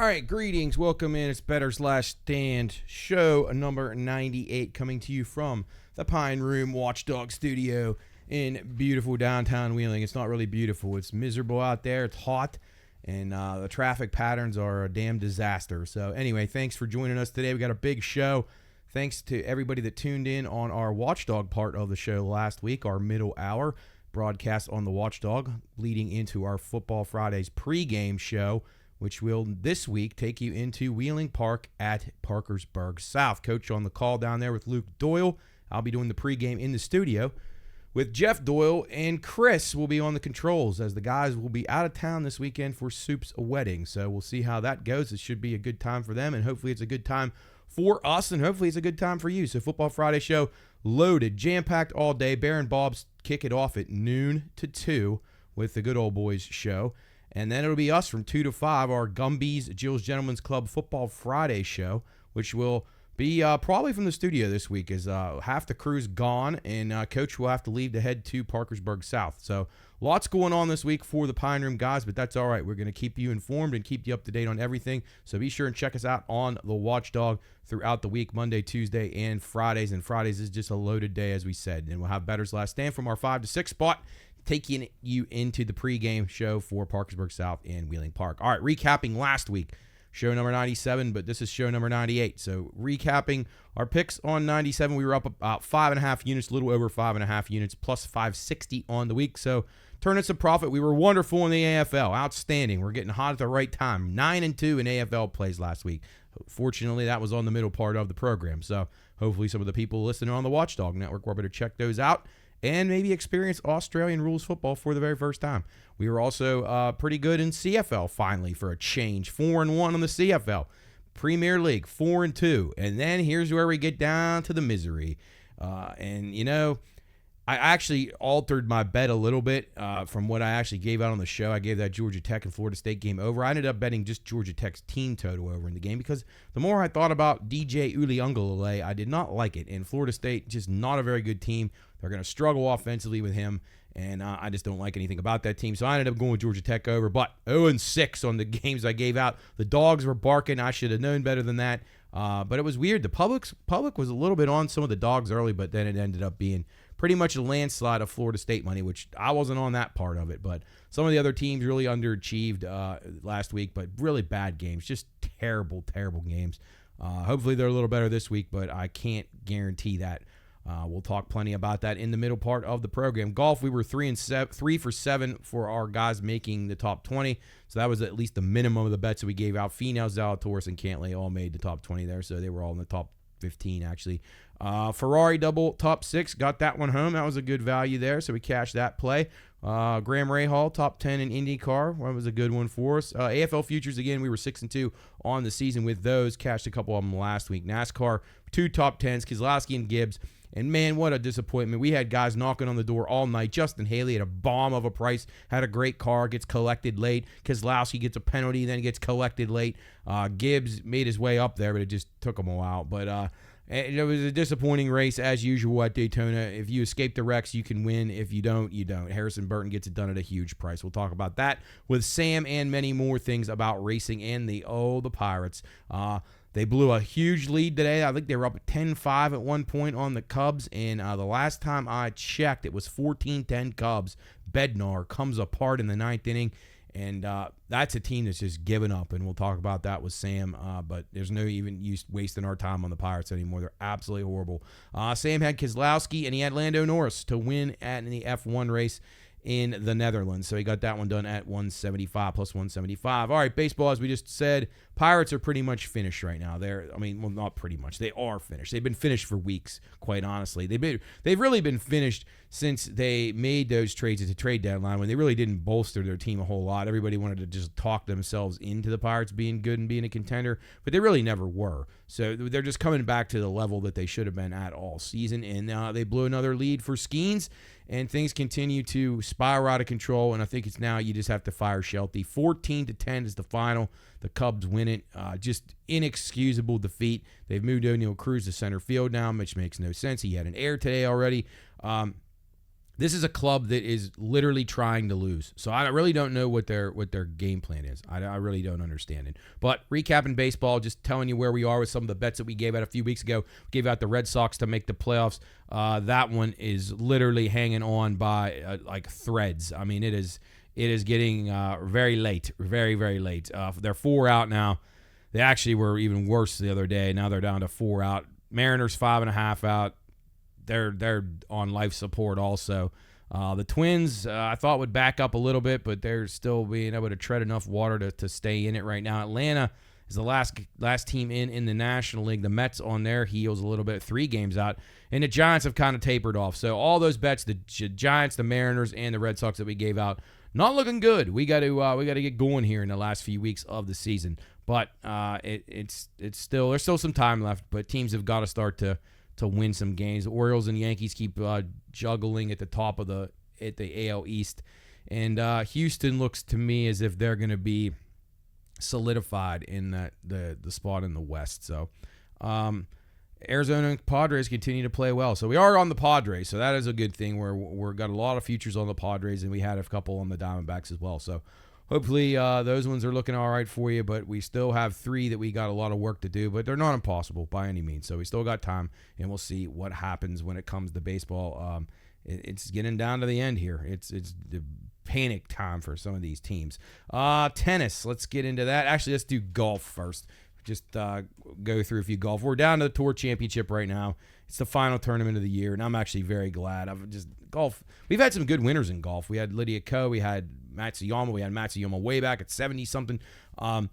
right, greetings. Welcome in. It's Bettor/Stand, show number 98, coming to you from the Pine Room Watchdog Studio in beautiful downtown Wheeling. It's not really beautiful. It's miserable out there. It's hot, and the traffic patterns are a damn disaster. So anyway, thanks for joining us today. We got a big show. Thanks to everybody that tuned in on our Watchdog part of the show last week, our middle hour broadcast on the Watchdog, leading into our Football Fridays pregame show, which will this week take you into Wheeling Park at Parkersburg South. Coach on the call down there with Luke Doyle. I'll be doing the pregame in the studio with Jeff Doyle, and Chris will be on the controls as the guys will be out of town this weekend for Soup's wedding. So we'll see how that goes. It should be a good time for them, and hopefully it's a good time for us, and hopefully it's a good time for you. So Football Friday show loaded, jam-packed all day. Bear and Bob's kick it off at noon to 2 with the Good Old Boys show. And then it'll be us from 2 to 5, our Gumby's Jill's Gentlemen's Club Football Friday show, which will be probably from the studio this week, as half the crew's gone, and Coach will have to leave to head to Parkersburg South. So lots going on this week for the Pine Room guys, but that's all right. We're going to keep you informed and keep you up to date on everything. So be sure and check us out on the Watchdog throughout the week, Monday, Tuesday, and Fridays. And Fridays is just a loaded day, as we said. And we'll have Bettor's Last Stand from our 5 to 6 spot, taking you into the pregame show for Parkersburg South and Wheeling Park. All right, recapping last week, show number 97, but this is show number 98. So recapping our picks on 97, we were up about 5.5 units, a little over 5.5 units, plus 560 on the week. So turning some profit. We were wonderful in the AFL, outstanding. We're getting hot at the right time. 9-2 in AFL plays last week. Fortunately, that was on the middle part of the program. So hopefully some of the people listening on the Watchdog Network were able to check those out and maybe experience Australian rules football for the very first time. We were also pretty good in CFL finally for a change. 4-1 on the CFL. Premier League, 4-2. And then here's where we get down to the misery. And, you know, I actually altered my bet a little bit from what I actually gave out on the show. I gave that Georgia Tech and Florida State game over. I ended up betting just Georgia Tech's team total over in the game because the more I thought about DJ Uliungalale, I did not like it. And Florida State, just not a very good team. They're going to struggle offensively with him, and I just don't like anything about that team. So I ended up going with Georgia Tech over, but 0-6 on the games I gave out. The dogs were barking. I should have known better than that. But it was weird. The public was a little bit on some of the dogs early, but then it ended up being pretty much a landslide of Florida State money, which I wasn't on that part of it. But some of the other teams really underachieved last week, but really bad games, just terrible, terrible games. Hopefully they're a little better this week, but I can't guarantee that. We'll talk plenty about that in the middle part of the program. Golf, we were 3 for 7 for our guys making the top 20. So that was at least the minimum of the bets that we gave out. Finau, Zalatoris, and Cantlay all made the top 20 there. So they were all in the top 15, actually. Ferrari double top 6, got that one home. That was a good value there, so we cashed that play. Graham Rahal, top 10 in IndyCar. That was a good one for us. AFL futures, again, we were 6-2 on the season with those. Cashed a couple of them last week. NASCAR, 2 top 10s, Keselowski and Gibbs. And, man, what a disappointment. We had guys knocking on the door all night. Justin Haley had a bomb of a price, had a great car, gets collected late. Keselowski gets a penalty, then gets collected late. Gibbs made his way up there, but it just took him a while. But it was a disappointing race, as usual, at Daytona. If you escape the wrecks, you can win. If you don't, you don't. Harrison Burton gets it done at a huge price. We'll talk about that with Sam and many more things about racing and the Pirates. They blew a huge lead today. I think they were up at 10-5 at one point on the Cubs, and the last time I checked, it was 14-10 Cubs. Bednar comes apart in the 9th inning, and that's a team that's just given up, and we'll talk about that with Sam, but there's no even use wasting our time on the Pirates anymore. They're absolutely horrible. Sam had Keselowski, and he had Lando Norris to win in the F1 race in the Netherlands. So he got that one done at 175 plus 175. All right, baseball, as we just said, Pirates are pretty much finished right now. Well, not pretty much. They are finished. They've been finished for weeks, quite honestly. They've really been finished since they made those trades at the trade deadline when they really didn't bolster their team a whole lot. Everybody wanted to just talk themselves into the Pirates being good and being a contender, but they really never were. So they're just coming back to the level that they should have been at all season, and they blew another lead for Skeens, and things continue to spiral out of control, and I think it's now you just have to fire Shelty. 14-10 is the final. The Cubs win it. Just inexcusable defeat. They've moved O'Neal Cruz to center field now, which makes no sense. He had an error today already. This is a club that is literally trying to lose. So I really don't know what their game plan is. I really don't understand it. But recapping baseball, just telling you where we are with some of the bets that we gave out a few weeks ago. We gave out the Red Sox to make the playoffs. That one is literally hanging on by like threads. I mean, it is getting very late, very, very late. They're 4 out now. They actually were even worse the other day. Now they're down to 4 out. Mariners 5.5 out. They're on life support also. The Twins, I thought would back up a little bit, but they're still being able to tread enough water to stay in it right now. Atlanta is the last team in the National League. The Mets on their heels a little bit, 3 games out. And the Giants have kind of tapered off. So all those bets, the Giants, the Mariners, and the Red Sox that we gave out, not looking good. We got to get going here in the last few weeks of the season. But it's still, there's still some time left, but teams have got to start to win some games. The Orioles and Yankees keep juggling at the top of the AL East, and Houston looks to me as if they're going to be solidified in the spot in the West. So Arizona and Padres continue to play well. So we are on the Padres, so that is a good thing. We're got a lot of futures on the Padres, and we had a couple on the Diamondbacks as well. So hopefully those ones are looking all right for you, but we still have 3 that we got a lot of work to do, but they're not impossible by any means. So we still got time, and we'll see what happens when it comes to baseball. It's getting down to the end here. It's the panic time for some of these teams. Tennis, let's get into that. Actually, let's do golf first. Just go through a few golf. We're down to the Tour Championship right now. It's the final tournament of the year, and I'm actually very glad. Golf. We've had some good winners in golf. We had Lydia Ko. We had Matsuyama. We had Matsuyama way back at 70-something. We've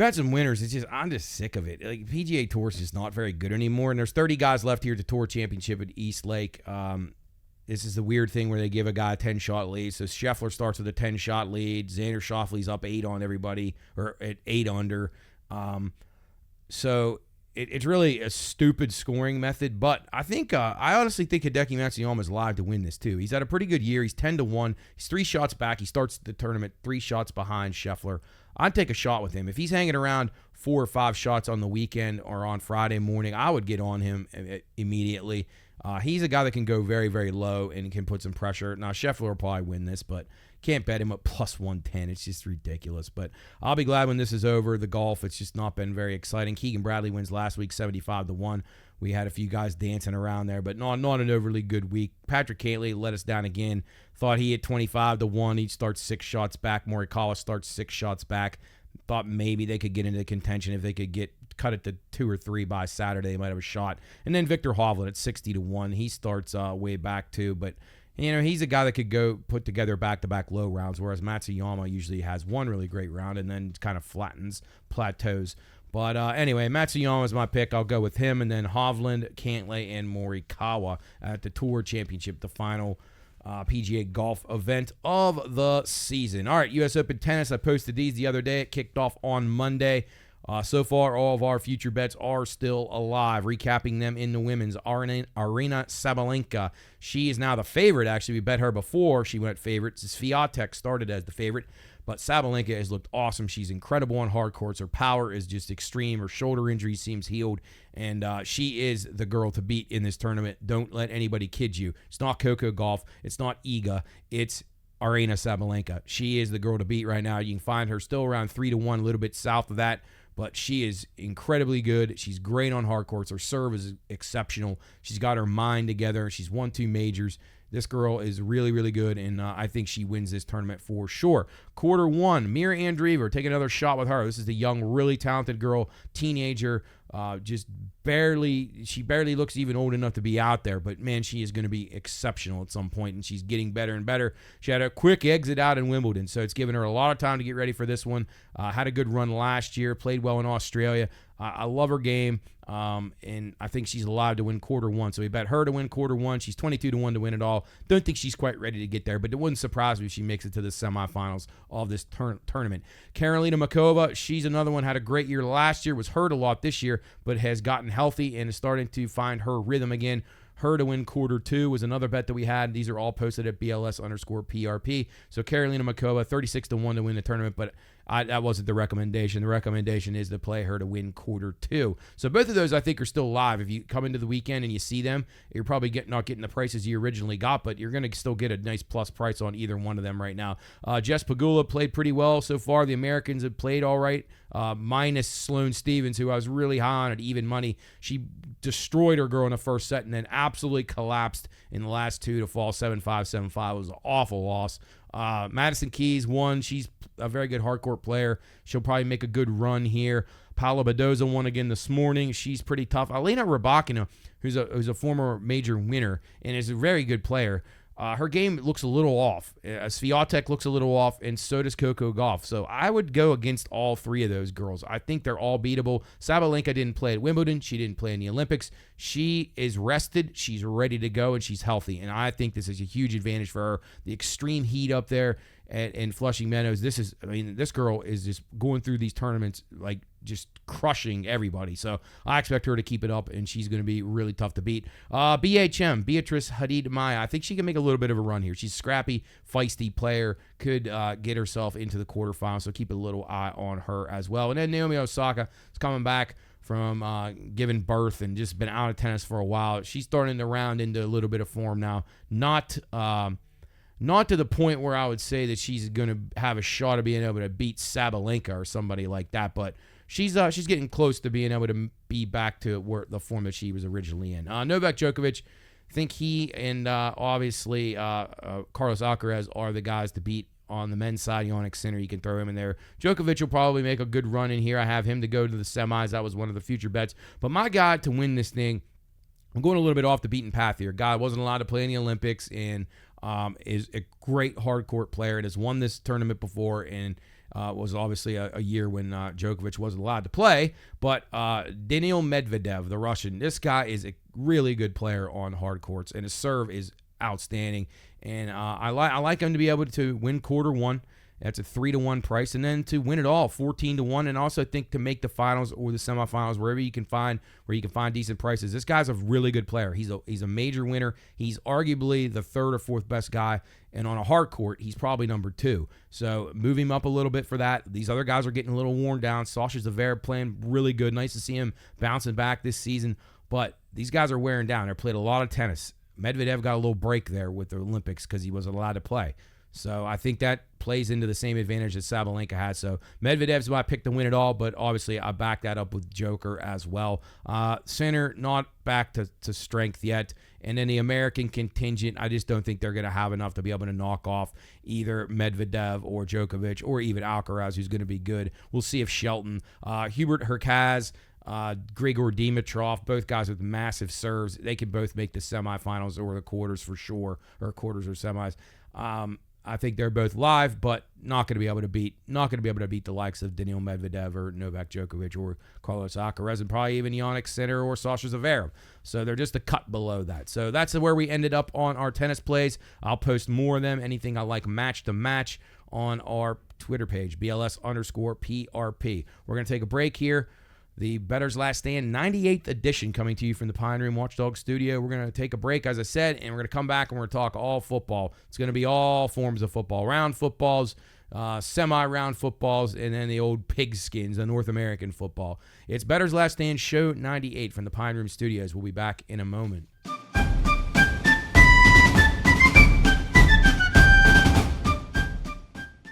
had some winners. I'm just sick of it. Like, PGA Tour is just not very good anymore, and there's 30 guys left here at the Tour Championship at East Lake. This is the weird thing where they give a guy a 10-shot lead. So Scheffler starts with a 10-shot lead. Xander Schauffele's up 8 on everybody, or at 8 under. So it's really a stupid scoring method, but I honestly think Hideki Matsuyama is live to win this too. He's had a pretty good year. He's 10-1. He's 3 shots back. He starts the tournament 3 shots behind Scheffler. I'd take a shot with him. If he's hanging around 4 or 5 shots on the weekend or on Friday morning, I would get on him immediately. He's a guy that can go very, very low and can put some pressure. Now, Scheffler will probably win this, but can't bet him at plus 110. It's just ridiculous. But I'll be glad when this is over. The golf, it's just not been very exciting. Keegan Bradley wins last week, 75-1. We had a few guys dancing around there, but not an overly good week. Patrick Cantlay let us down again. Thought he hit 25-1. He starts 6 shots back. Morikawa starts 6 shots back. Thought maybe they could get into contention if they could cut it to 2 or 3 by Saturday. They might have a shot. And then Victor Hovland at 60-1. He starts way back too, but he's a guy that could go put together back-to-back low rounds, whereas Matsuyama usually has one really great round and then kind of plateaus. But anyway, Matsuyama is my pick. I'll go with him, and then Hovland, Cantlay, and Morikawa at the Tour Championship, the final PGA golf event of the season. All right, U.S. Open Tennis. I posted these the other day. It kicked off on Monday. So far, all of our future bets are still alive. Recapping them in the women's, Aryna Sabalenka. She is now the favorite, actually. We bet her before she went favorite. Swiatek started as the favorite, but Sabalenka has looked awesome. She's incredible on hard courts. Her power is just extreme. Her shoulder injury seems healed, and she is the girl to beat in this tournament. Don't let anybody kid you. It's not Coco Gauff. It's not Iga. It's Aryna Sabalenka. She is the girl to beat right now. You can find her still around 3-1, a little bit south of that. But she is incredibly good. She's great on hard courts. Her serve is exceptional. She's got her mind together. She's won 2 majors. This girl is really, really good, and I think she wins this tournament for sure. Quarter 1, Mira Andreeva. Take another shot with her. This is the young, really talented girl, teenager. She barely looks even old enough to be out there, but man, she is going to be exceptional at some point, and she's getting better and better. She had a quick exit out in Wimbledon, so it's given her a lot of time to get ready for this one. Had a good run last year, played well in Australia. I love her game, and I think she's alive to win quarter 1. So we bet her to win quarter 1. She's 22-1 to win it all. Don't think she's quite ready to get there, but it wouldn't surprise me if she makes it to the semifinals of this tournament. Karolina Muchova, she's another one, had a great year last year, was hurt a lot this year, but has gotten healthy and is starting to find her rhythm again. Her to win quarter 2 was another bet that we had. These are all posted at BLS_PRP. So Karolina Muchova, 36-1 to win the tournament, but that wasn't the recommendation. The recommendation is to play her to win quarter 2. So both of those I think are still alive. If you come into the weekend and you see them, you're probably not getting the prices you originally got, but you're going to still get a nice plus price on either one of them right now. Jess Pagula played pretty well so far. The Americans have played all right, minus Sloane Stevens, who I was really high on at even money. She destroyed her girl in the first set and then absolutely collapsed in the last 2 to fall 7-5, 7-5. It was an awful loss. Madison Keys won. She's a very good hardcourt player. She'll probably make a good run here. Paula Badoza won again this morning. She's pretty tough. Alena Rybakina, who's a former major winner and is a very good player, her game looks a little off. Swiatek looks a little off, and so does Coco Gauff. So I would go against all three of those girls. I think they're all beatable. Sabalenka didn't play at Wimbledon. She didn't play in the Olympics. She is rested. She's ready to go, and she's healthy. And I think this is a huge advantage for her. The extreme heat up there in Flushing Meadows, this girl is just going through these tournaments like just crushing everybody. So I expect her to keep it up, and she's going to be really tough to beat. BHM, Beatrice Hadid Maya. I think she can make a little bit of a run here. She's a scrappy, feisty player, could get herself into the quarterfinals, so keep a little eye on her as well. And then Naomi Osaka is coming back from giving birth and just been out of tennis for a while. She's starting to round into a little bit of form now. Not to the point where I would say that she's going to have a shot of being able to beat Sabalenka or somebody like that, but she's getting close to being able to be back to the form that she was originally in. Novak Djokovic, I think he and obviously Carlos Alcaraz are the guys to beat on the men's side. Jannik Sinner, you can throw him in there. Djokovic will probably make a good run in here. I have him to go to the semis. That was one of the future bets. But my guy to win this thing, I'm going a little bit off the beaten path here. Guy wasn't allowed to play in the Olympics and is a great hardcourt player and has won this tournament before and was obviously a year when Djokovic wasn't allowed to play. But Daniil Medvedev, the Russian, this guy is a really good player on hard courts, and his serve is outstanding. And I like him to be able to win quarter 1. That's a 3-1 price, and then to win it all, 14-1, and also think to make the finals or the semifinals wherever you can find decent prices. This guy's a really good player. He's a major winner. He's arguably the 3rd or 4th best guy, and on a hard court, he's probably number 2. So move him up a little bit for that. These other guys are getting a little worn down. Sasha Zverev playing really good. Nice to see him bouncing back this season, but these guys are wearing down. They played a lot of tennis. Medvedev got a little break there with the Olympics because he wasn't allowed to play. So I think that plays into the same advantage that Sabalenka has. So Medvedev's my pick to win it all, but obviously I back that up with Joker as well. Sinner, not back to strength yet. And then the American contingent, I just don't think they're going to have enough to be able to knock off either Medvedev or Djokovic or even Alcaraz, who's going to be good. We'll see if Shelton, Hubert Hurkacz, Grigor Dimitrov, both guys with massive serves, they could both make the semifinals or the quarters for sure, or quarters or semis. I think they're both live, but not going to be able to beat the likes of Daniil Medvedev or Novak Djokovic or Carlos Alcaraz and probably even Jannik Sinner or Sasha Zverev. So they're just a cut below that. So that's where we ended up on our tennis plays. I'll post more of them, anything I like match to match, on our Twitter page, BLS_PRP. We're going to take a break here. The Bettor's Last Stand 98th edition coming to you from the Pine Room Watchdog Studio. We're going to take a break, as I said, and we're going to come back and we're going to talk all football. It's going to be all forms of football. Round footballs, semi-round footballs, and then the old pigskins, the North American football. It's Bettor's Last Stand, show 98 from the Pine Room Studios. We'll be back in a moment.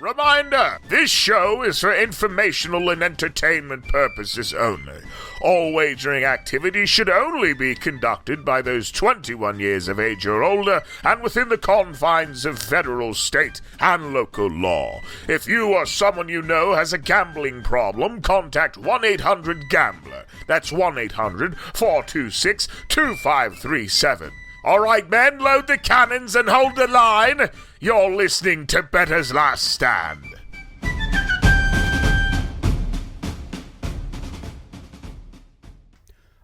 Reminder, this show is for informational and entertainment purposes only. All wagering activities should only be conducted by those 21 years of age or older and within the confines of federal, state, and local law. If you or someone you know has a gambling problem, contact 1-800-GAMBLER. That's 1-800-426-2537. All right, men, load the cannons and hold the line. You're listening to Bettor's Last Stand.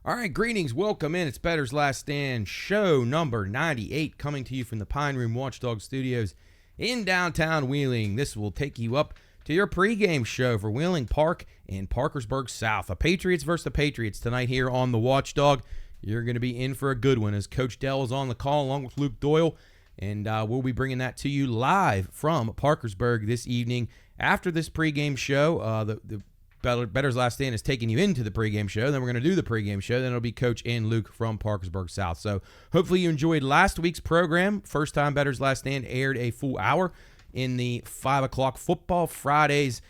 All right, greetings. Welcome in. It's Bettor's Last Stand, show number 98, coming to you from the Pine Room Watchdog Studios in downtown Wheeling. This will take you up to your pregame show for Wheeling Park and Parkersburg South. The Patriots versus the Patriots tonight here on the Watchdog. You're going to be in for a good one as Coach Dell is on the call along with Luke Doyle, and we'll be bringing that to you live from Parkersburg this evening after this pregame show. The Bettor's Last Stand is taking you into the pregame show. Then we're going to do the pregame show. Then it'll be Coach and Luke from Parkersburg South. So hopefully you enjoyed last week's program. First time Bettor's Last Stand aired a full hour in the 5 o'clock Football Fridays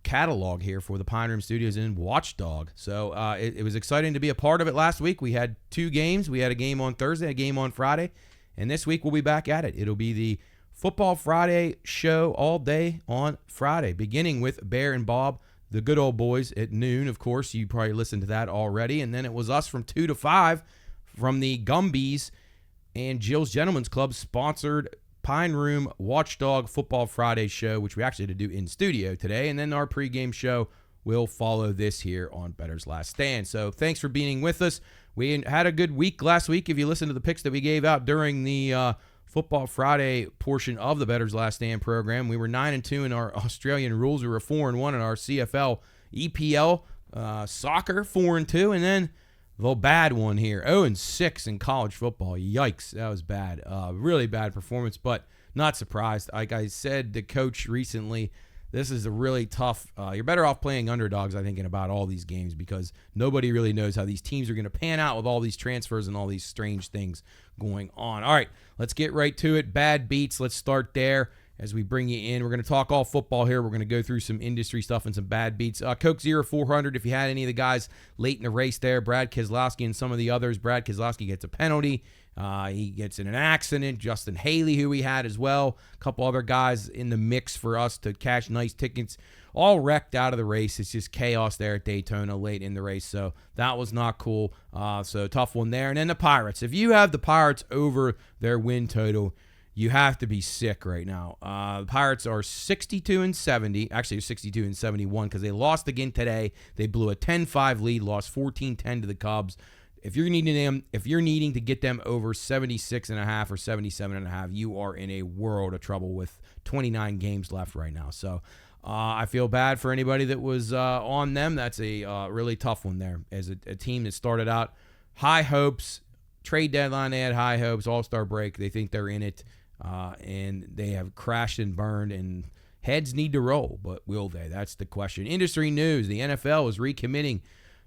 catalog here for the Pine Room Studios in Watchdog. So it was exciting to be a part of it last week. We had 2 games. We had a game on Thursday, a game on Friday. And this week we'll be back at it. It'll be the Football Friday show all day on Friday, beginning with Bear and Bob, the good old boys, at noon. Of course, you probably listened to that already. And then it was us from 2 to 5 from the Gumbies and Jill's Gentlemen's Club sponsored Pine Room Watchdog Football Friday show, which we actually had to do in studio today. And then our pregame show will follow this here on Bettor's Last Stand. So thanks for being with us. We had a good week last week. If you listen to the picks that we gave out during the Football Friday portion of the Bettor's Last Stand program, we were 9-2 in our Australian rules. We were 4-1 in our CFL, EPL, soccer, 4-2, and then the bad one here, 0-6 in college football. Yikes, that was bad. Really bad performance, but not surprised. Like I said to Coach recently, this is a really tough. You're better off playing underdogs, I think, in about all these games because nobody really knows how these teams are going to pan out with all these transfers and all these strange things going on. All right, let's get right to it. Bad beats. Let's start there as we bring you in. We're going to talk all football here. We're going to go through some industry stuff and some bad beats. Coke 0400, if you had any of the guys late in the race there, Brad Keselowski and some of the others. Brad Keselowski gets a penalty. He gets in an accident. Justin Haley, who we had as well. A couple other guys in the mix for us to cash nice tickets. All wrecked out of the race. It's just chaos there at Daytona late in the race. So that was not cool. So tough one there. And then the Pirates. If you have the Pirates over their win total, you have to be sick right now. The Pirates are 62-70. Actually, 62-71 because they lost again today. They blew a 10-5 lead, lost 14-10 to the Cubs. If you're needing to get them over 76.5 or 77.5, you are in a world of trouble with 29 games left right now. So I feel bad for anybody that was on them. That's a really tough one there. As a team that started out high hopes, trade deadline, they had high hopes, all-star break, they think they're in it, and they have crashed and burned, and heads need to roll, but will they? That's the question. Industry news, the NFL is recommitting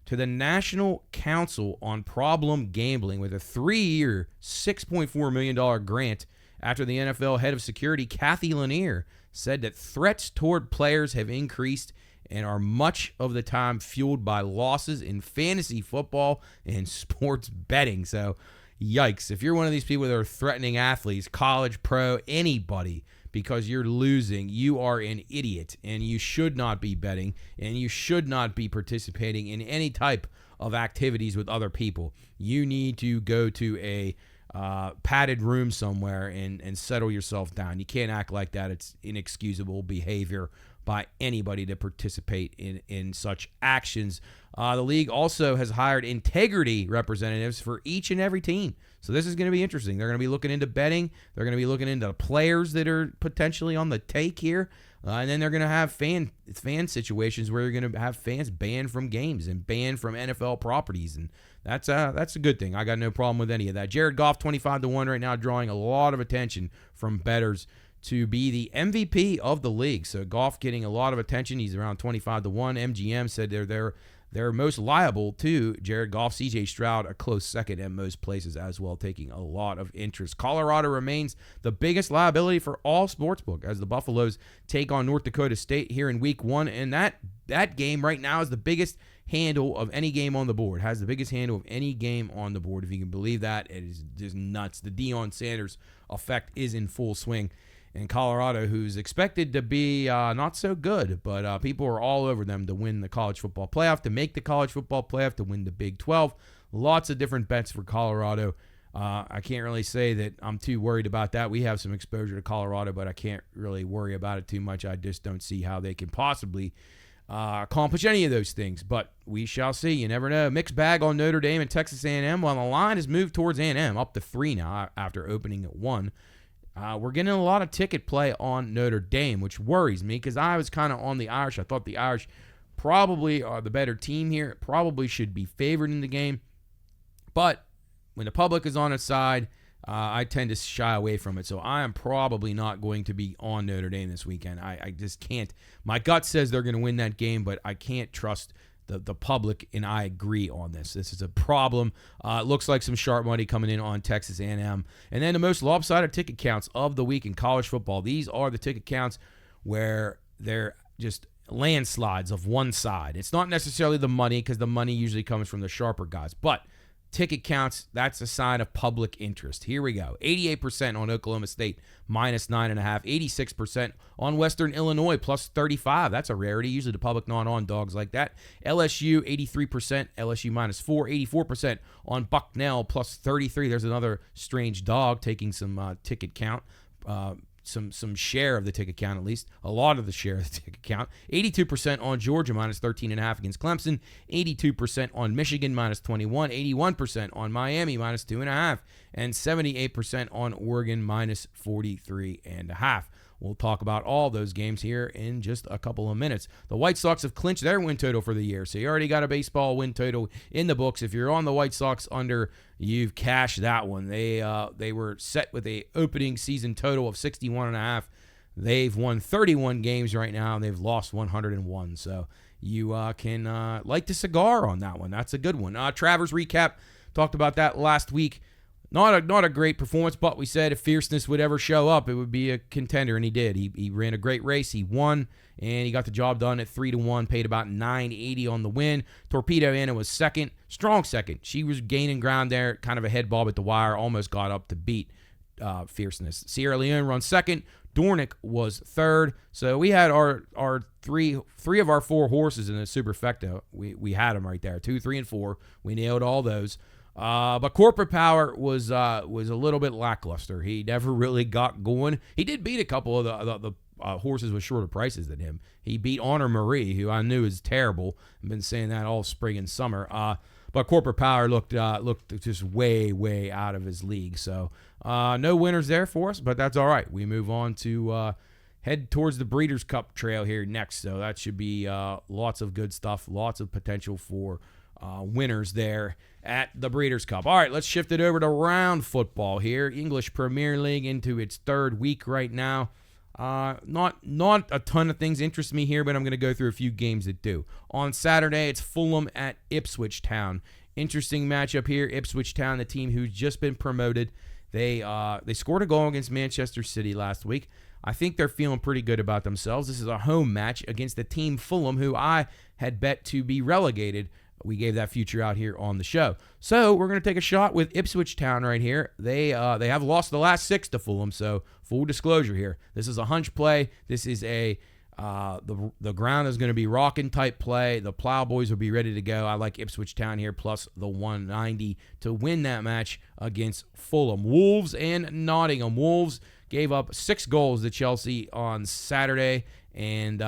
to the National Council on Problem Gambling with a 3-year, $6.4 million grant after the NFL head of security, Kathy Lanier, said that threats toward players have increased and are much of the time fueled by losses in fantasy football and sports betting. So, yikes. If you're one of these people that are threatening athletes, college, pro, anybody, because you're losing, you are an idiot, and you should not be betting, and you should not be participating in any type of activities with other people. You need to go to a padded room somewhere and settle yourself down. You can't act like that. It's inexcusable behavior by anybody to participate in such actions. The league also has hired integrity representatives for each and every team. So this is going to be interesting. They're going to be looking into betting. They're going to be looking into players that are potentially on the take here. And then they're going to have fan situations where you're going to have fans banned from games and banned from NFL properties. And that's a good thing. I got no problem with any of that. Jared Goff, 25-1 right now, drawing a lot of attention from bettors to be the MVP of the league. So Goff getting a lot of attention. He's around 25-1. MGM said they're most liable to Jared Goff. C.J. Stroud, a close second in most places as well, taking a lot of interest. Colorado remains the biggest liability for all sportsbook as the Buffaloes take on North Dakota State here in Week 1. And that game right now is the biggest handle of any game on the board. Has the biggest handle of any game on the board. If you can believe that, it is just nuts. The Deion Sanders effect is in full swing. And Colorado, who's expected to be not so good, but people are all over them to win the college football playoff, to make the college football playoff, to win the Big 12. Lots of different bets for Colorado. I can't really say that I'm too worried about that. We have some exposure to Colorado, but I can't really worry about it too much. I just don't see how they can possibly accomplish any of those things, but we shall see. You never know. Mixed bag on Notre Dame and Texas A&M. Well, the line has moved towards A&M, up to 3 now after opening at 1. We're getting a lot of ticket play on Notre Dame, which worries me because I was kind of on the Irish. I thought the Irish probably are the better team here. It probably should be favored in the game. But when the public is on its side, I tend to shy away from it. So I am probably not going to be on Notre Dame this weekend. I just can't. My gut says they're going to win that game, but I can't trust the public, and I agree on this. This is a problem. It looks like some sharp money coming in on Texas A&M. And then the most lopsided ticket counts of the week in college football. These are the ticket counts where they're just landslides of one side. It's not necessarily the money, because the money usually comes from the sharper guys, but ticket counts, that's a sign of public interest. Here we go. 88% on Oklahoma State, minus 9.5. 86% on Western Illinois, plus 35. That's a rarity. Usually the public not on dogs like that. LSU, 83%. LSU minus 4. 84% on Bucknell, plus 33. There's another strange dog taking some ticket count. Some share of the ticket count, at least. A lot of the share of the ticket count. 82% on Georgia, minus 13.5 against Clemson. 82% on Michigan, minus 21. 81% on Miami, minus 2.5. And 78% on Oregon, minus 43.5. We'll talk about all those games here in just a couple of minutes. The White Sox have clinched their win total for the year, so you already got a baseball win total in the books. If you're on the White Sox under, you've cashed that one. They were set with a opening season total of 61.5. They've won 31 games right now, and they've lost 101. So you can light the cigar on that one. That's a good one. Travers recap, talked about that last week. Not a great performance, but we said if fierceness would ever show up, it would be a contender, and he did. He ran a great race. He won, and he got the job done at 3-1, paid about $9.80 on the win. Torpedo Anna was second, strong second. She was gaining ground there, kind of a head bob at the wire, almost got up to beat fierceness. Sierra Leone runs second. Dornick was third. So we had our three of our four horses in the Superfecta. We had them right there, 2, 3, and 4. We nailed all those. But Corporate Power was a little bit lackluster. He never really got going. He did beat a couple of the horses with shorter prices than him. He beat Honor Marie, who I knew is terrible. I've been saying that all spring and summer. But Corporate Power looked just way out of his league. So no winners there for us, but that's all right. We move on to head towards the Breeders' Cup Trail here next. So that should be lots of good stuff, lots of potential for winners there at the Breeders' Cup. All right, let's shift it over to round football here. English Premier League into its third week right now. Not a ton of things interest me here, but I'm going to go through a few games that do. On Saturday, it's Fulham at Ipswich Town. Interesting matchup here. Ipswich Town, the team who's just been promoted. They scored a goal against Manchester City last week. I think they're feeling pretty good about themselves. This is a home match against the team Fulham, who I had bet to be relegated. We gave that future out here on the show. So we're going to take a shot with Ipswich Town right here. They have lost the last 6 to Fulham, so full disclosure here. This is a hunch play. This is the ground is going to be rocking type play. The Plowboys will be ready to go. I like Ipswich Town here plus the 190 to win that match against Fulham. Wolves and Nottingham. Wolves gave up 6 goals to Chelsea on Saturday, and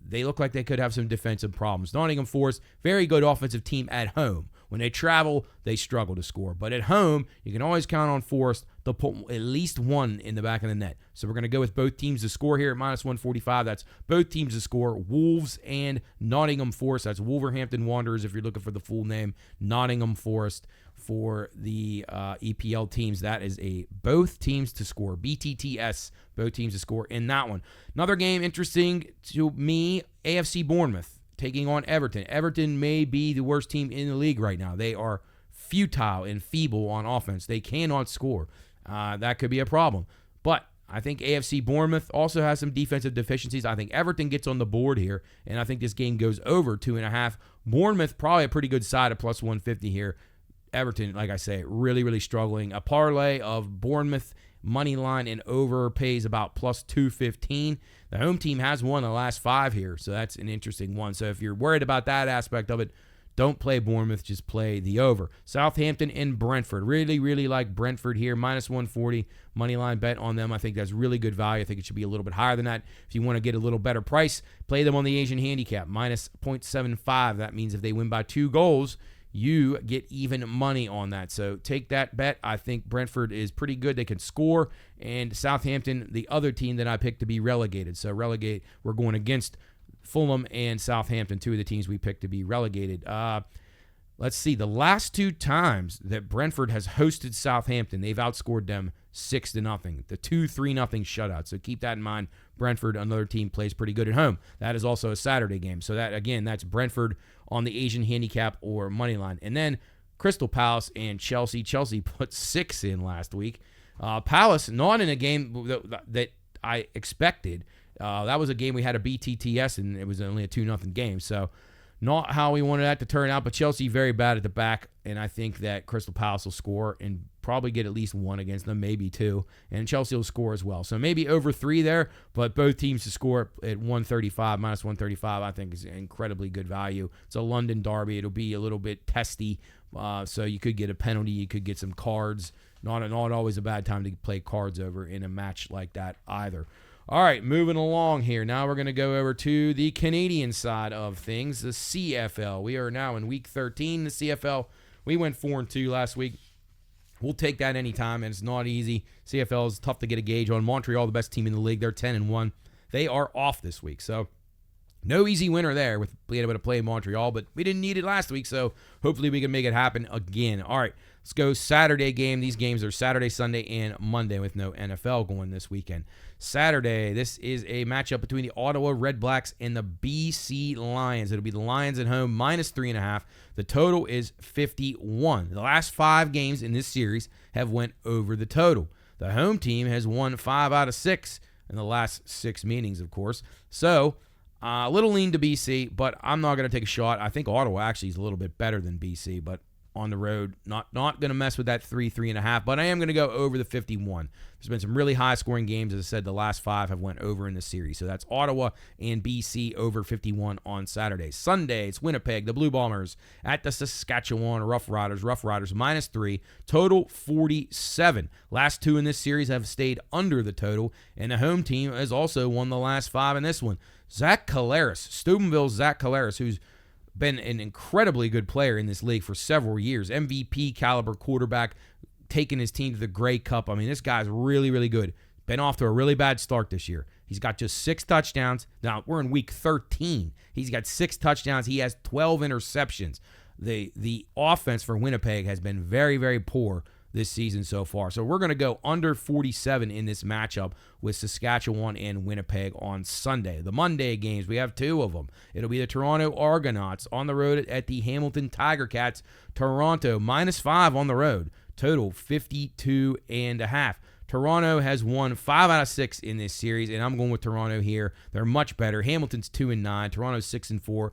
they look like they could have some defensive problems. Nottingham Forest, very good offensive team at home. When they travel, they struggle to score. But at home, you can always count on Forest. They'll put at least 1 in the back of the net. So we're going to go with both teams to score here at minus 145. That's both teams to score, Wolves and Nottingham Forest. That's Wolverhampton Wanderers if you're looking for the full name. Nottingham Forest for the EPL teams. That is both teams to score. BTTS, both teams to score in that one. Another game interesting to me, AFC Bournemouth taking on Everton. Everton may be the worst team in the league right now. They are futile and feeble on offense. They cannot score. That could be a problem. But I think AFC Bournemouth also has some defensive deficiencies. I think Everton gets on the board here, and I think this game goes over 2.5. Bournemouth, probably a pretty good side at plus 150 here. Everton, like I say, really struggling. A parlay of Bournemouth money line and over pays about plus 215. The home team has won the last 5 here, so that's an interesting one. So if you're worried about that aspect of it, don't play Bournemouth, just play the over. Southampton and Brentford. Really like Brentford here, minus 140 money line bet on them. I think that's really good value. I think it should be a little bit higher than that. If you want to get a little better price, play them on the Asian handicap, minus 0.75. That means if they win by 2 goals, you get even money on that. So take that bet. I think Brentford is pretty good. They can score. And Southampton, the other team that I picked to be relegated. So we're going against Fulham and Southampton, 2 of the teams we picked to be relegated. let's see, the last 2 times that Brentford has hosted Southampton, they've outscored them 6-0. The 2-3-0 shutout. So keep that in mind. Brentford, another team, plays pretty good at home. That is also a Saturday game. So that, again, that's Brentford on the Asian handicap or money line. And then Crystal Palace and Chelsea. Chelsea put 6 in last week. Palace, not in a game that I expected. That was a game we had a BTTS, and it was only a 2-0 game. So not how we wanted that to turn out, but Chelsea very bad at the back, and I think that Crystal Palace will score and probably get at least 1 against them, maybe 2, and Chelsea will score as well. So maybe over 3 there, but both teams to score at 135, minus 135, I think is incredibly good value. It's a London derby. It'll be a little bit testy, so you could get a penalty, you could get some cards. Not always a bad time to play cards over in a match like that either. All right, moving along here. Now we're going to go over to the Canadian side of things, the CFL. We are now in Week 13. The CFL, we went 4-2 last week. We'll take that anytime, and it's not easy. CFL is tough to get a gauge on. Montreal, the best team in the league, they're 10-1. They are off this week, so no easy winner there with being able to play Montreal, but we didn't need it last week, so hopefully we can make it happen again. All right, let's go Saturday game. These games are Saturday, Sunday, and Monday with no NFL going this weekend. Saturday, this is a matchup between the Ottawa Red Blacks and the BC Lions. It'll be the Lions at home, minus 3.5. The total is 51. The last 5 games in this series have went over the total. The home team has won 5 out of 6 in the last 6 meetings, of course. So, a little lean to BC, but I'm not going to take a shot. I think Ottawa actually is a little bit better than BC, but on the road, not going to mess with that 3.5, but I am going to go over the 51. There's been some really high-scoring games. As I said, the last 5 have went over in the series. So that's Ottawa and BC over 51 on Saturday. Sunday, it's Winnipeg, the Blue Bombers, at the Saskatchewan Roughriders. Roughriders minus 3, total 47. Last 2 in this series have stayed under the total, and the home team has also won the last 5 in this one. Zach Collaros, Steubenville's Zach Collaros, who's been an incredibly good player in this league for several years. MVP caliber quarterback, taking his team to the Grey Cup. I mean, this guy's really, really good. Been off to a really bad start this year. He's got just 6 touchdowns. Now, we're in Week 13. He's got 6 touchdowns. He has 12 interceptions. The offense for Winnipeg has been very, very poor this season so far. So we're going to go under 47 in this matchup with Saskatchewan and Winnipeg on Sunday. The Monday games, we have 2 of them. It'll be the Toronto Argonauts on the road at the Hamilton Tiger Cats. Toronto minus 5 on the road. Total 52.5. Toronto has won 5 out of 6 in this series, and I'm going with Toronto here. They're much better. Hamilton's 2-9. Toronto's 6-4.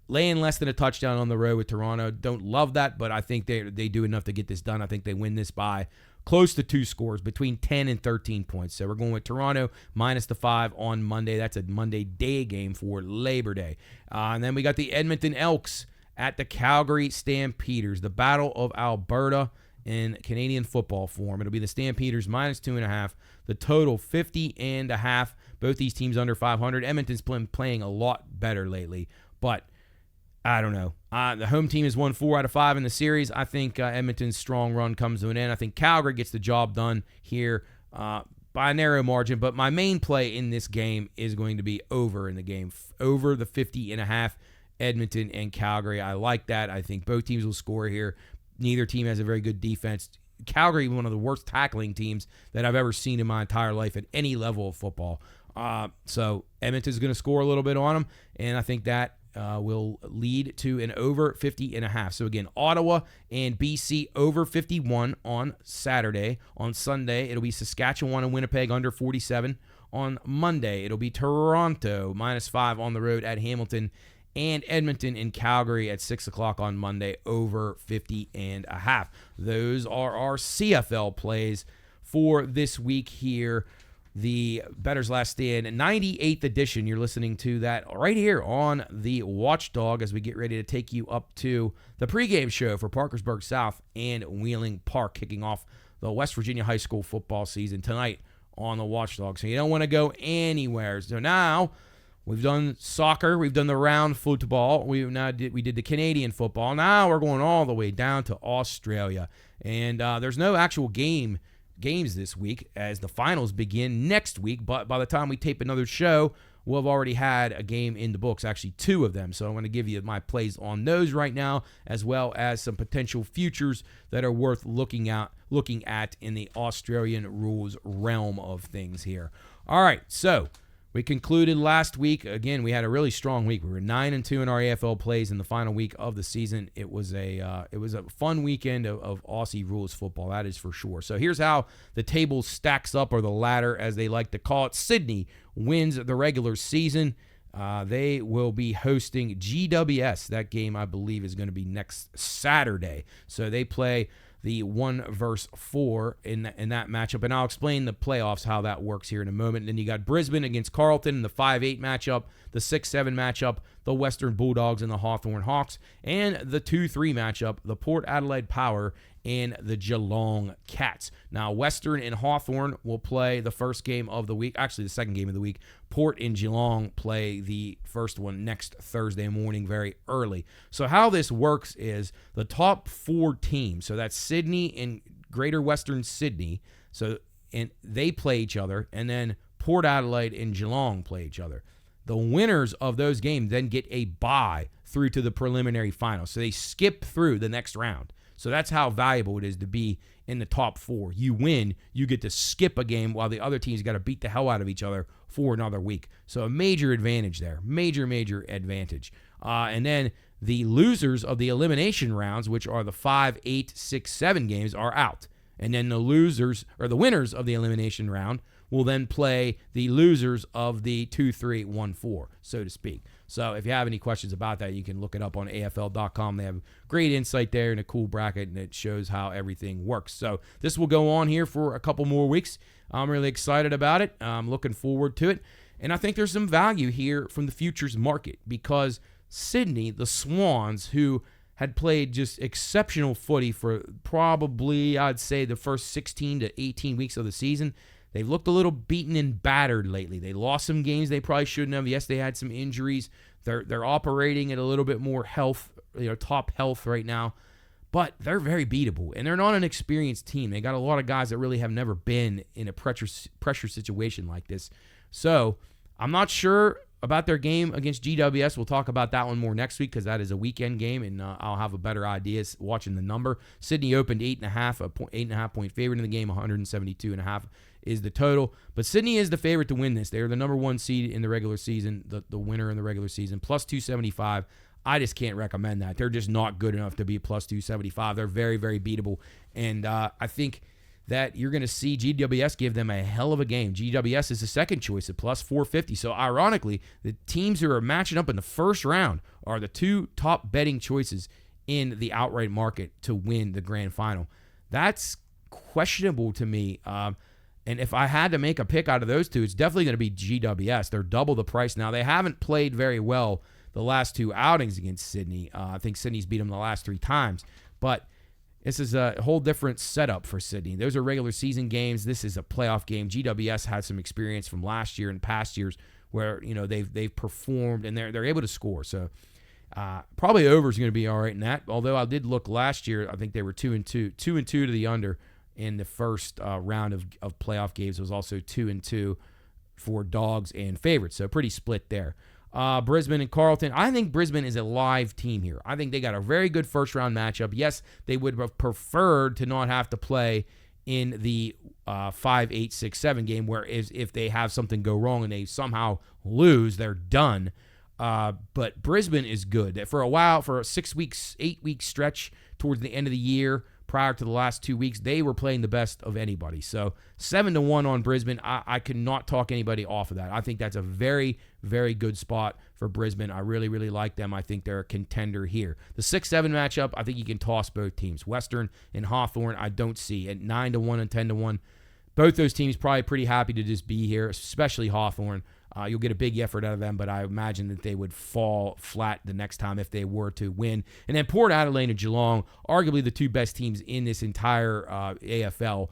Laying less than a touchdown on the road with Toronto. Don't love that, but I think they do enough to get this done. I think they win this by close to 2 scores, between 10 and 13 points. So we're going with Toronto minus the 5 on Monday. That's a Monday day game for Labor Day. And then we got the Edmonton Elks at the Calgary Stampeders, the Battle of Alberta in Canadian football form. It'll be the Stampeders minus 2.5. The total 50.5. Both these teams under 500. Edmonton's playing a lot better lately, but I don't know. The home team has won 4 out of 5 in the series. I think Edmonton's strong run comes to an end. I think Calgary gets the job done here by a narrow margin. But my main play in this game is going to be over in the game. Over the 50.5, Edmonton and Calgary. I like that. I think both teams will score here. Neither team has a very good defense. Calgary, one of the worst tackling teams that I've ever seen in my entire life at any level of football. So Edmonton's going to score a little bit on them, and I think that will lead to an over 50.5. So again, Ottawa and BC over 51 on Saturday. On Sunday, it'll be Saskatchewan and Winnipeg under 47. On Monday, it'll be Toronto minus 5 on the road at Hamilton, and Edmonton and Calgary at 6 o'clock on Monday over 50.5. Those are our CFL plays for this week here. The Bettor's Last Stand, 98th edition. You're listening to that right here on the Watchdog as we get ready to take you up to the pregame show for Parkersburg South and Wheeling Park, kicking off the West Virginia high school football season tonight on the Watchdog. So you don't want to go anywhere. So now we've done soccer, we've done the round football, we did the Canadian football. Now we're going all the way down to Australia, and there's no actual games this week as the finals begin next week, but by the time we tape another show will have already had a game in the books, actually 2 of them. So I'm going to give you my plays on those right now, as well as some potential futures that are worth looking at in the Australian rules realm of things here. All right, so we concluded last week. Again, we had a really strong week. We were 9-2 in our AFL plays in the final week of the season. It was a fun weekend of Aussie Rules Football, that is for sure. So here's how the table stacks up, or the ladder as they like to call it. Sydney wins the regular season. They will be hosting GWS. That game, I believe, is going to be next Saturday. So they play the 1 versus 4 in that matchup. And I'll explain the playoffs, how that works here in a moment. And then you got Brisbane against Carlton in the 5-8 matchup, the 6-7 matchup, the Western Bulldogs and the Hawthorn Hawks, and the 2-3 matchup, the Port Adelaide Power and the Geelong Cats. Now, Western and Hawthorn will play the first game of the week, actually the second game of the week. Port and Geelong play the first one next Thursday morning very early. So how this works is the top 4 teams, so that's Sydney and Greater Western Sydney, and they play each other, and then Port Adelaide and Geelong play each other. The winners of those games then get a bye through to the preliminary final. So they skip through the next round. So that's how valuable it is to be in the top 4. You win, you get to skip a game while the other team's got to beat the hell out of each other for another week. So a major advantage there. Major advantage. And then the losers of the elimination rounds, which are the 5, 8, 6, 7 games, are out. And then the winners of the elimination round will then play the losers of the 2, 3, 1, 4, so to speak. So if you have any questions about that, you can look it up on AFL.com. They have great insight there and a cool bracket, and it shows how everything works. So this will go on here for a couple more weeks. I'm really excited about it. I'm looking forward to it. And I think there's some value here from the futures market because Sydney, the Swans, who had played just exceptional footy for probably, I'd say, the first 16 to 18 weeks of the season, they've looked a little beaten and battered lately. They lost some games they probably shouldn't have. Yes, they had some injuries. They're operating at a little bit more health, top health right now. But they're very beatable, and they're not an experienced team. They got a lot of guys that really have never been in a pressure situation like this. So I'm not sure about their game against GWS. We'll talk about that one more next week because that is a weekend game, and I'll have a better idea watching the number. Sydney opened 8.5 point favorite in the game, 172.5 is the total. But Sydney is the favorite to win this. They are the number 1 seed in the regular season, the winner in the regular season, plus 275. I just can't recommend that. They're just not good enough to be plus 275. They're very, very beatable. And I think that you're going to see GWS give them a hell of a game. GWS is the second choice at plus 450. So ironically, the teams who are matching up in the first round are the 2 top betting choices in the outright market to win the grand final. That's questionable to me. And if I had to make a pick out of those 2, it's definitely going to be GWS. They're double the price now. They haven't played very well the last 2 outings against Sydney. I think Sydney's beat them the last 3 times. But this is a whole different setup for Sydney. Those are regular season games. This is a playoff game. GWS had some experience from last year and past years where they've performed and they're able to score. So probably over is going to be all right in that. Although I did look last year, I think they were 2-2 to the under in the first round of playoff games. It was also 2-2 for dogs and favorites. So pretty split there. Brisbane and Carlton. I think Brisbane is a live team here. I think they got a very good first-round matchup. Yes, they would have preferred to not have to play in the 5, 8, 6, 7 game, where if they have something go wrong and they somehow lose, they're done. But Brisbane is good. For a while, for a 6 weeks, 8 week stretch towards the end of the year, prior to the last 2 weeks, they were playing the best of anybody. So 7-1 on Brisbane. I could not talk anybody off of that. I think that's a very, very good spot for Brisbane. I really, really like them. I think they're a contender here. The 6-7 matchup, I think you can toss both teams. Western and Hawthorn, I don't see. At 9-1 and 10-1, both those teams probably pretty happy to just be here, especially Hawthorn. You'll get a big effort out of them, but I imagine that they would fall flat the next time if they were to win. And then Port Adelaide and Geelong, arguably the 2 best teams in this entire AFL.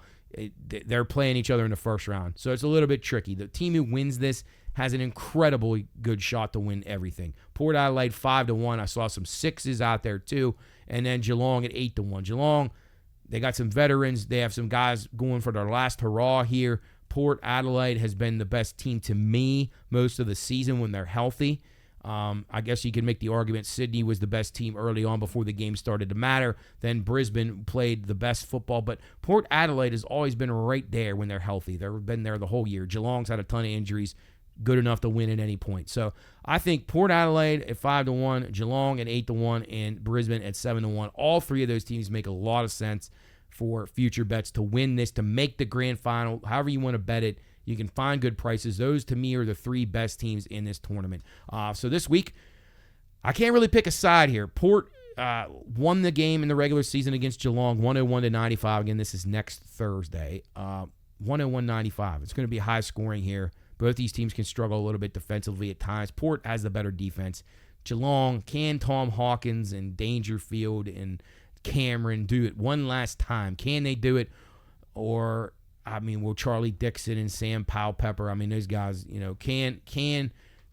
They're playing each other in the first round. So it's a little bit tricky. The team who wins this has an incredibly good shot to win everything. Port Adelaide 5-1. I saw some 6s out there too. And then Geelong at 8-1. Geelong, they got some veterans. They have some guys going for their last hurrah here. Port Adelaide has been the best team to me most of the season when they're healthy. I guess you can make the argument Sydney was the best team early on before the game started to matter. Then Brisbane played the best football. But Port Adelaide has always been right there when they're healthy. They've been there the whole year. Geelong's had a ton of injuries, good enough to win at any point. So I think Port Adelaide at 5-1, Geelong at 8-1, and Brisbane at 7-1. All three of those teams make a lot of sense for future bets to win this, to make the grand final, however you want to bet it. You can find good prices. Those, to me, are the three best teams in this tournament. So this week, I can't really pick a side here. Port won the game in the regular season against Geelong, 101-95. Again, this is next Thursday. 101-95. It's going to be high scoring here. Both these teams can struggle a little bit defensively at times. Port has the better defense. Geelong, can Tom Hawkins and Dangerfield and Cameron do it one last time? Can they do it? Or, will Charlie Dixon and Sam Powell-Pepper, those guys, can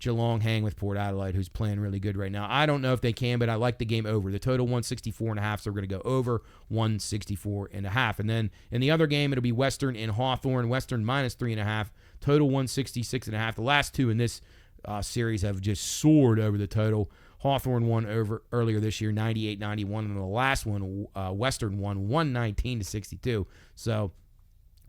Geelong hang with Port Adelaide, who's playing really good right now? I don't know if they can, but I like the game over. The total 164.5, so we're going to go over 164.5. And then in the other game, it'll be Western and Hawthorn. Western minus 3.5, total 166.5. The last two in this series have just soared over the total. Hawthorn won over earlier this year, 98-91, and the last one, Western won 119-62. So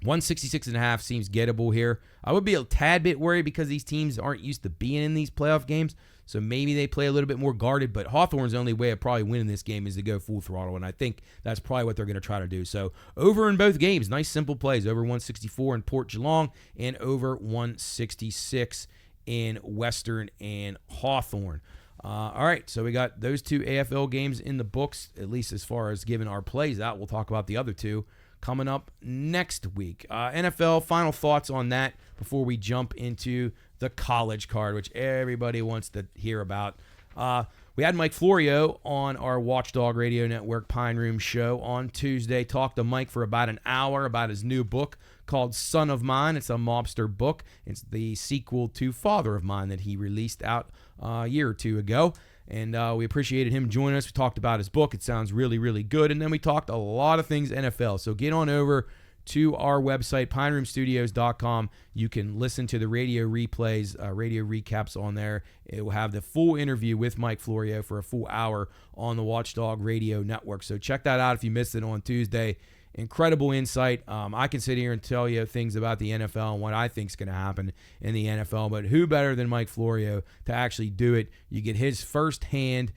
166.5 seems gettable here. I would be a tad bit worried because these teams aren't used to being in these playoff games, so maybe they play a little bit more guarded, but Hawthorn's only way of probably winning this game is to go full throttle, and I think that's probably what they're going to try to do. So over in both games, nice simple plays, over 164 in Port Geelong and over 166 in Western and Hawthorn. All right, so we got those two AFL games in the books, at least as far as giving our plays out. We'll talk about the other two coming up next week. NFL, final thoughts on that before we jump into the college card, which everybody wants to hear about. We had Mike Florio on our Watchdog Radio Network Pine Room show on Tuesday. Talked to Mike for about an hour about his new book called Son of Mine. It's a mobster book. It's the sequel to Father of Mine that he released out a year or two ago. And we appreciated him joining us. We talked about his book. It sounds really, really good. And then we talked a lot of things NFL. So get on over to our website, pineroomstudios.com. You can listen to the radio replays, radio recaps on there. It will have the full interview with Mike Florio for a full hour on the Watchdog Radio Network. So check that out if you missed it on Tuesday. Incredible insight. I can sit here and tell you things about the NFL and what I think is going to happen in the NFL, but who better than Mike Florio to actually do it? You get his firsthand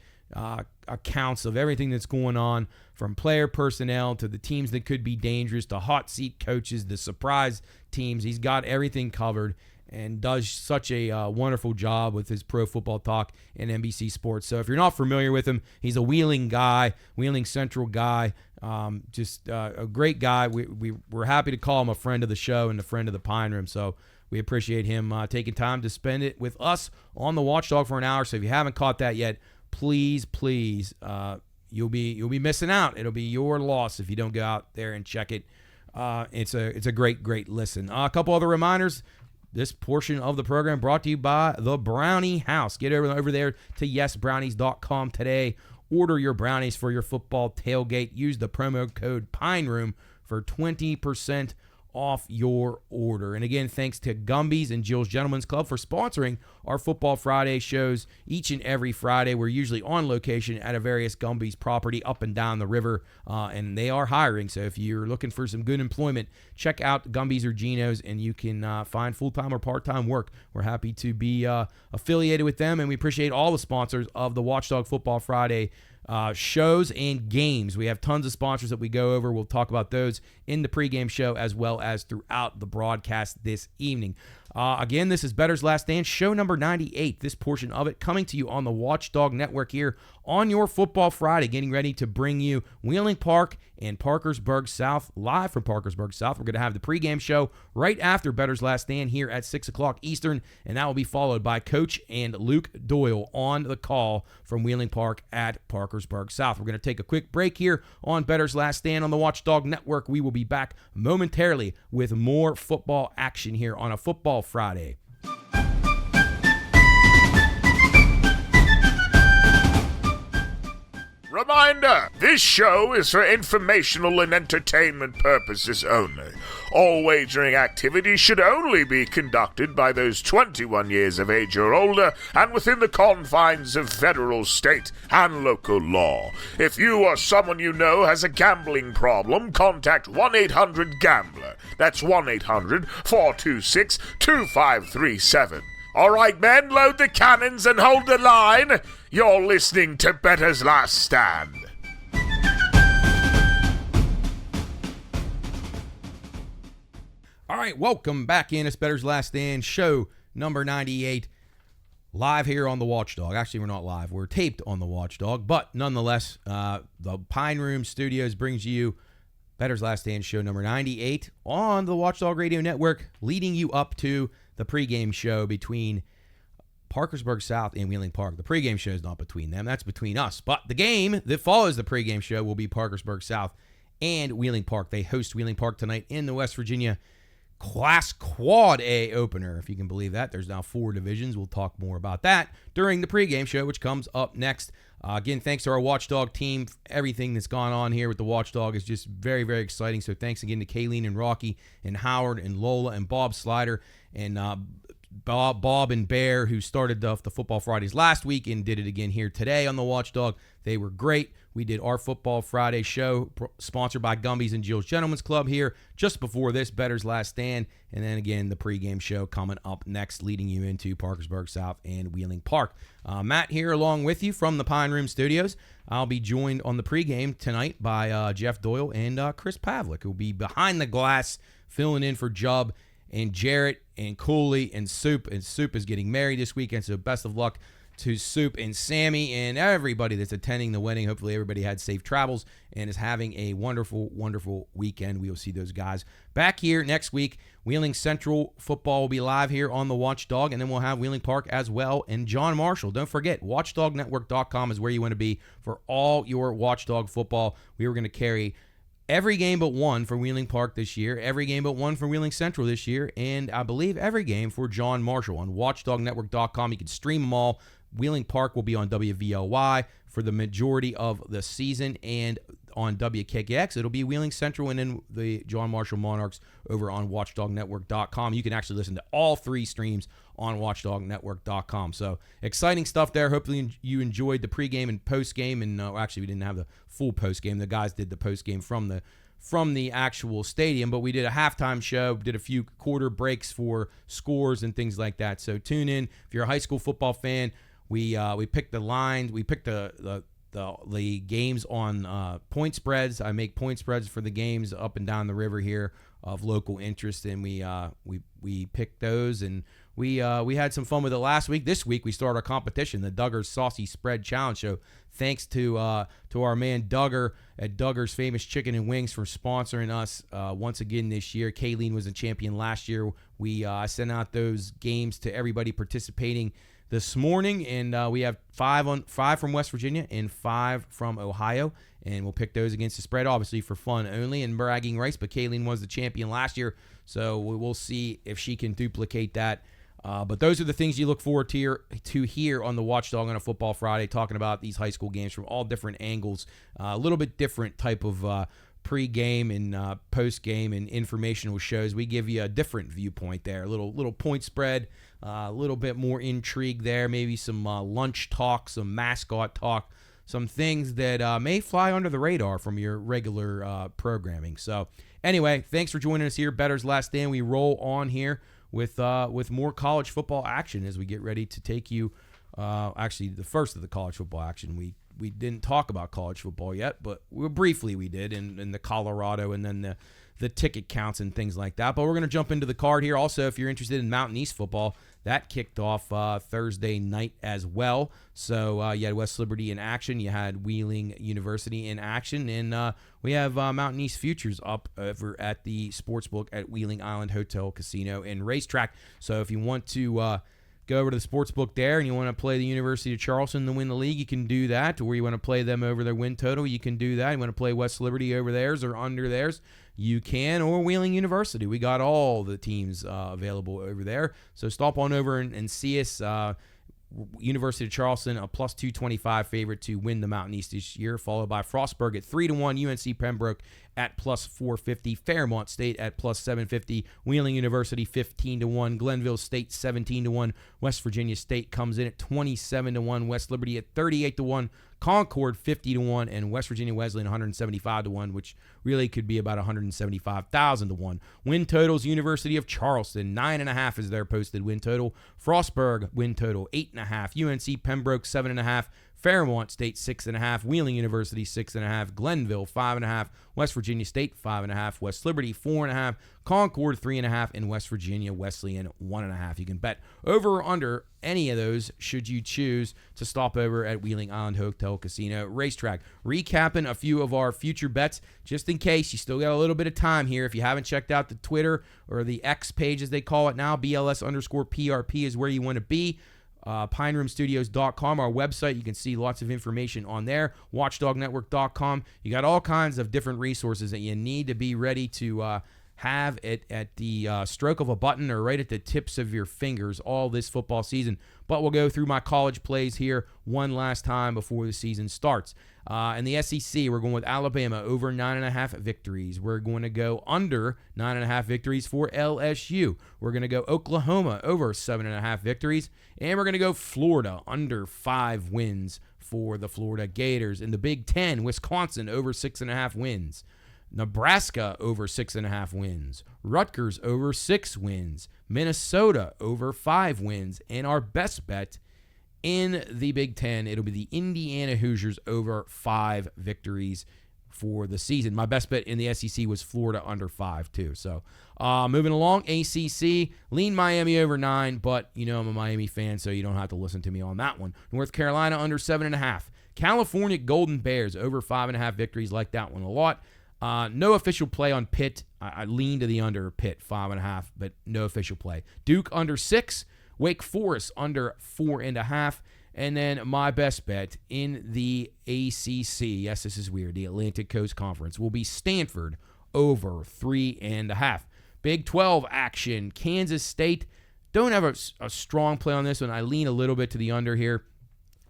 accounts of everything that's going on, from player personnel to the teams that could be dangerous, to hot seat coaches, the surprise teams. He's got everything covered and does such a wonderful job with his Pro Football Talk and NBC Sports. So if you're not familiar with him, he's a Wheeling guy, Wheeling Central guy, just a great guy. We're happy to call him a friend of the show and a friend of the Pine Room. So we appreciate him taking time to spend it with us on the Watchdog for an hour. So if you haven't caught that yet, please, you'll be missing out. It'll be your loss if you don't go out there and check it. It's a great listen. A couple other reminders. This portion of the program brought to you by the Brownie House. Get over there to yesbrownies.com today. Order your brownies for your football tailgate. Use the promo code PINEROOM for 20% off your order. And again, thanks to Gumby's and Jill's Gentlemen's Club for sponsoring our Football Friday shows each and every Friday. We're usually on location at a various Gumby's property up and down the river, and they are hiring. So if you're looking for some good employment, check out Gumby's or Geno's, and you can find full-time or part-time work. We're happy to be affiliated with them, and we appreciate all the sponsors of the Watchdog Football Friday shows and games. We have tons of sponsors that we go over. We'll talk about those in the pregame show as well as throughout the broadcast this evening. Again, this is Bettor's Last Stand, show number 98. This portion of it coming to you on the Watchdog Network here on your Football Friday, getting ready to bring you Wheeling Park and Parkersburg South, live from Parkersburg South. We're going to have the pregame show right after Bettor's Last Stand here at 6 o'clock Eastern, and that will be followed by Coach and Luke Doyle on the call from Wheeling Park at Parkersburg South. We're going to take a quick break here on Bettor's Last Stand on the Watchdog Network. We will be back momentarily with more football action here on a Football Friday. Reminder, this show is for informational and entertainment purposes only. All wagering activities should only be conducted by those 21 years of age or older and within the confines of federal, state, and local law. If you or someone you know has a gambling problem, contact 1-800-GAMBLER. That's 1-800-426-2537. All right, men, load the cannons and hold the line. You're listening to Bettor's Last Stand. All right, welcome back in. It's Bettor's Last Stand, show number 98, live here on the Watchdog. Actually, we're not live. We're taped on the Watchdog, but nonetheless, the Pine Room Studios brings you Bettor's Last Stand, show number 98 on the Watchdog Radio Network, leading you up to the pregame show between Parkersburg South and Wheeling Park. The pregame show is not between them. That's between us. But the game that follows the pregame show will be Parkersburg South and Wheeling Park. They host Wheeling Park tonight in the West Virginia Class Quad A opener, if you can believe that. There's now 4 divisions. We'll talk more about that during the pregame show, which comes up next. Again, thanks to our Watchdog team. Everything that's gone on here with the Watchdog is just very, very exciting. So thanks again to Kayleen and Rocky and Howard and Lola and Bob Slider and Bob and Bear, who started the Football Fridays last week and did it again here today on the Watchdog. They were great. We did our Football Friday show sponsored by Gumby's and Jill's Gentlemen's Club here just before this, Bettor's Last Stand. And then again, the pregame show coming up next, leading you into Parkersburg South and Wheeling Park. Matt here along with you from the Pine Room Studios. I'll be joined on the pregame tonight by Jeff Doyle and Chris Pavlik, who will be behind the glass filling in for Jubb and Jarrett and Cooley and Soup. And Soup is getting married this weekend, so best of luck to Soup and Sammy and everybody that's attending the wedding. Hopefully everybody had safe travels and is having a wonderful, wonderful weekend. We will see those guys back here next week. Wheeling Central football will be live here on the Watchdog, and then we'll have Wheeling Park as well. And John Marshall, don't forget, watchdognetwork.com is where you want to be for all your Watchdog football. We were going to carry every game but one for Wheeling Park this year, every game but one for Wheeling Central this year, and I believe every game for John Marshall on watchdognetwork.com. You can stream them all. Wheeling Park will be on WVLY for the majority of the season, and on WKKX, it'll be Wheeling Central and then the John Marshall Monarchs over on watchdognetwork.com. You can actually listen to all 3 streams on watchdognetwork.com. So exciting stuff there. Hopefully you enjoyed the pregame and postgame, and actually we didn't have the full postgame. The guys did the postgame from the actual stadium, but we did a halftime show, did a few quarter breaks for scores and things like that. So tune in if you're a high school football fan. We picked the lines. We picked the games on point spreads. I make point spreads for the games up and down the river here of local interest, and we picked those, and we had some fun with it last week. This week we start our competition, the Duggar's Saucy Spread Challenge Show. Thanks to our man Duggar at Duggar's Famous Chicken and Wings for sponsoring us once again this year. Kayleen was a champion last year. We sent out those games to everybody participating this morning, and we have 5 from West Virginia and 5 from Ohio, and we'll pick those against the spread, obviously for fun only and bragging rights. But Kayleen was the champion last year, so we'll see if she can duplicate that. But those are the things you look forward to hear on the Watchdog on a Football Friday, talking about these high school games from all different angles, a little bit different type of pre-game and post-game and informational shows. We give you a different viewpoint there, a little point spread, a little bit more intrigue there, maybe some lunch talk, some mascot talk, some things that may fly under the radar from your regular programming. So anyway, thanks for joining us here. Bettor's Last Stand. We roll on here with more college football action as we get ready to take you, actually the first of the college football action. We didn't talk about college football yet, but briefly we did in the Colorado and then the ticket counts and things like that. But we're going to jump into the card here. Also, if you're interested in Mountain East football, that kicked off Thursday night as well. So you had West Liberty in action. You had Wheeling University in action. And we have Mountain East Futures up over at the Sportsbook at Wheeling Island Hotel, Casino, and Racetrack. So if you want to go over to the Sportsbook there and you want to play the University of Charleston to win the league, you can do that. Or you want to play them over their win total, you can do that. You want to play West Liberty over theirs or under theirs, you can. Or Wheeling University. We got all the teams available over there. So stop on over and see us. University of Charleston, a plus 225 favorite to win the Mountain East this year, followed by Frostburg at 3-1, UNC Pembroke at plus 450, Fairmont State at plus 750, Wheeling University 15-1, Glenville State 17-1, West Virginia State comes in at 27-1, West Liberty at 38-1, Concord 50-1, and West Virginia Wesleyan 175-1, which really could be about 175,000-1. Win totals: University of Charleston 9.5 is their posted win total. Frostburg win total 8.5. UNC Pembroke 7.5. Fairmont State 6.5, Wheeling University 6.5, Glenville 5.5, West Virginia State 5.5, West Liberty 4.5, Concord 3.5, and West Virginia Wesleyan 1.5. You can bet over or under any of those should you choose to stop over at Wheeling Island Hotel Casino Racetrack. Recapping a few of our future bets, just in case you still got a little bit of time here. If you haven't checked out the Twitter or the X page as they call it now, BLS_PRP is where you want to be. PineRoomStudios.com, our website. You can see lots of information on there. WatchdogNetwork.com. You got all kinds of different resources that you need to be ready to have it at the stroke of a button or right at the tips of your fingers all this football season. But we'll go through my college plays here one last time before the season starts. In the SEC, we're going with Alabama over 9.5 victories. We're going to go under 9.5 victories for LSU. We're going to go Oklahoma over 7.5 victories. And we're going to go Florida under 5 wins for the Florida Gators. In the Big Ten, Wisconsin over 6.5 wins. Nebraska over 6.5 wins. Rutgers over 6 wins. Minnesota over 5 wins. And our best bet in the Big Ten, it'll be the Indiana Hoosiers over 5 victories for the season. My best bet in the SEC was Florida under 5 too. So moving along, ACC, lean Miami over 9, but you know I'm a Miami fan, so you don't have to listen to me on that one. North Carolina under 7.5. California Golden Bears over 5.5 victories. Like that one a lot. No official play on Pitt. I lean to the under Pitt, 5.5, but no official play. Duke under 6. Wake Forest under 4.5. And then my best bet in the ACC, yes, this is weird, the Atlantic Coast Conference, will be Stanford over 3.5. Big 12 action, Kansas State. Don't have a strong play on this one. I lean a little bit to the under here.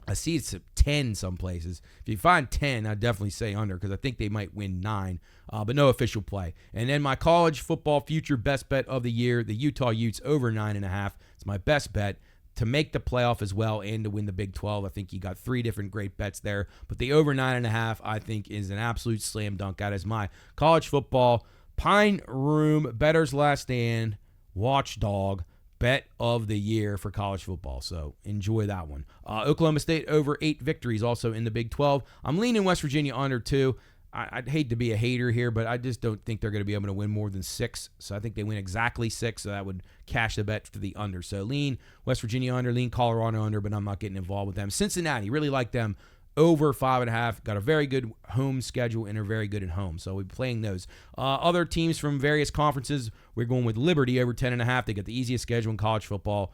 I see it's 10 some places. If you find 10, I'd definitely say under because I think they might win 9, but no official play. And then my college football future best bet of the year, the Utah Utes over 9.5. It's my best bet to make the playoff as well and to win the Big 12. I think you got 3 different great bets there, but the over 9.5 I think is an absolute slam dunk. That is my college football Pine Room Bettor's Last Stand Watchdog bet of the year for college football. So enjoy that one. Oklahoma State over 8 victories also in the Big 12. I'm leaning West Virginia under 2. I'd hate to be a hater here, but I just don't think they're going to be able to win more than 6. So I think they win exactly 6, so that would cash the bet to the under. So lean West Virginia under, lean Colorado under, but I'm not getting involved with them. Cincinnati, really like them. Over 5.5. Got a very good home schedule and are very good at home. So we'll be playing those. Other teams from various conferences, we're going with Liberty over 10.5. They got the easiest schedule in college football.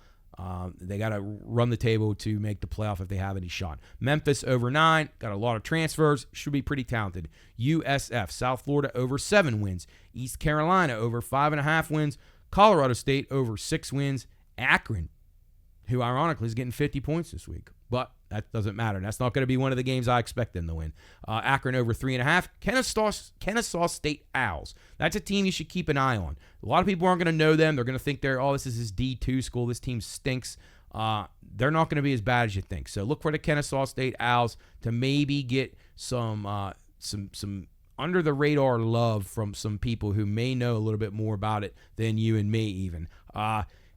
They got to run the table to make the playoff if they have any shot. Memphis over 9. Got a lot of transfers. Should be pretty talented. USF, South Florida over 7 wins. East Carolina over 5.5 wins. Colorado State over 6 wins. Akron, who ironically is getting 50 points this week. But that doesn't matter. That's not going to be one of the games I expect them to win. Akron over 3.5. Kennesaw State Owls. That's a team you should keep an eye on. A lot of people aren't going to know them. They're going to think this is his D2 school. This team stinks. They're not going to be as bad as you think. So look for the Kennesaw State Owls to maybe get some under the radar love from some people who may know a little bit more about it than you and me even.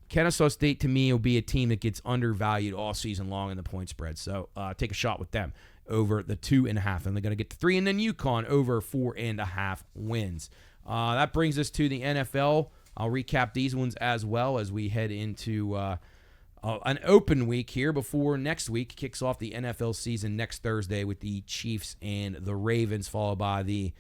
Kennesaw State, to me, will be a team that gets undervalued all season long in the point spread. So take a shot with them over the 2.5. And they're going to get to 3. And then UConn over 4.5 wins. That brings us to the NFL. I'll recap these ones as well as we head into an open week here before next week kicks off the NFL season next Thursday with the Chiefs and the Ravens, followed by the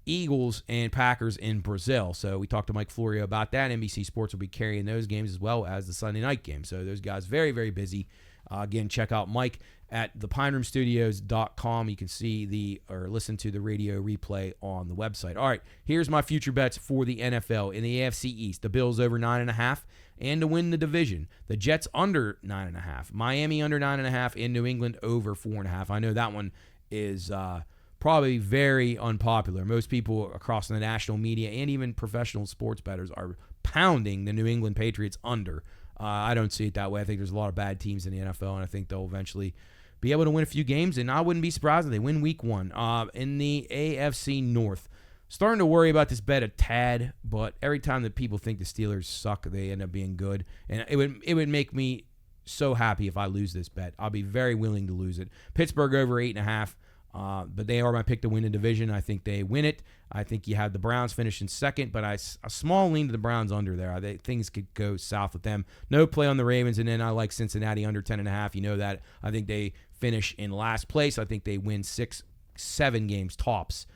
Eagles and Packers in Brazil. So we talked to Mike Florio about that. NBC Sports will be carrying those games as well as the Sunday night game. So those guys very, very busy Again, check out Mike at thepineroomstudios.com. You can see or listen to the radio replay on the website. All right, here's my future bets for the NFL. In the AFC East, the Bills over 9.5 and to win the division. The Jets under 9.5. Miami under 9.5 and New England over 4.5. I know that one is probably very unpopular. Most people across the national media and even professional sports bettors are pounding the New England Patriots under. I don't see it that way. I think there's a lot of bad teams in the NFL, and I think they'll eventually be able to win a few games, and I wouldn't be surprised if they win week 1. In the AFC North, starting to worry about this bet a tad, but every time that people think the Steelers suck, they end up being good, and it would make me so happy if I lose this bet. I'll be very willing to lose it. Pittsburgh over 8.5. But they are my pick to win the division. I think they win it. I think you have the Browns finishing second, but a small lean to the Browns under there. Things could go south with them. No play on the Ravens, and then I like Cincinnati under 10.5. You know that. I think they finish in last place. I think they win 6-7 games tops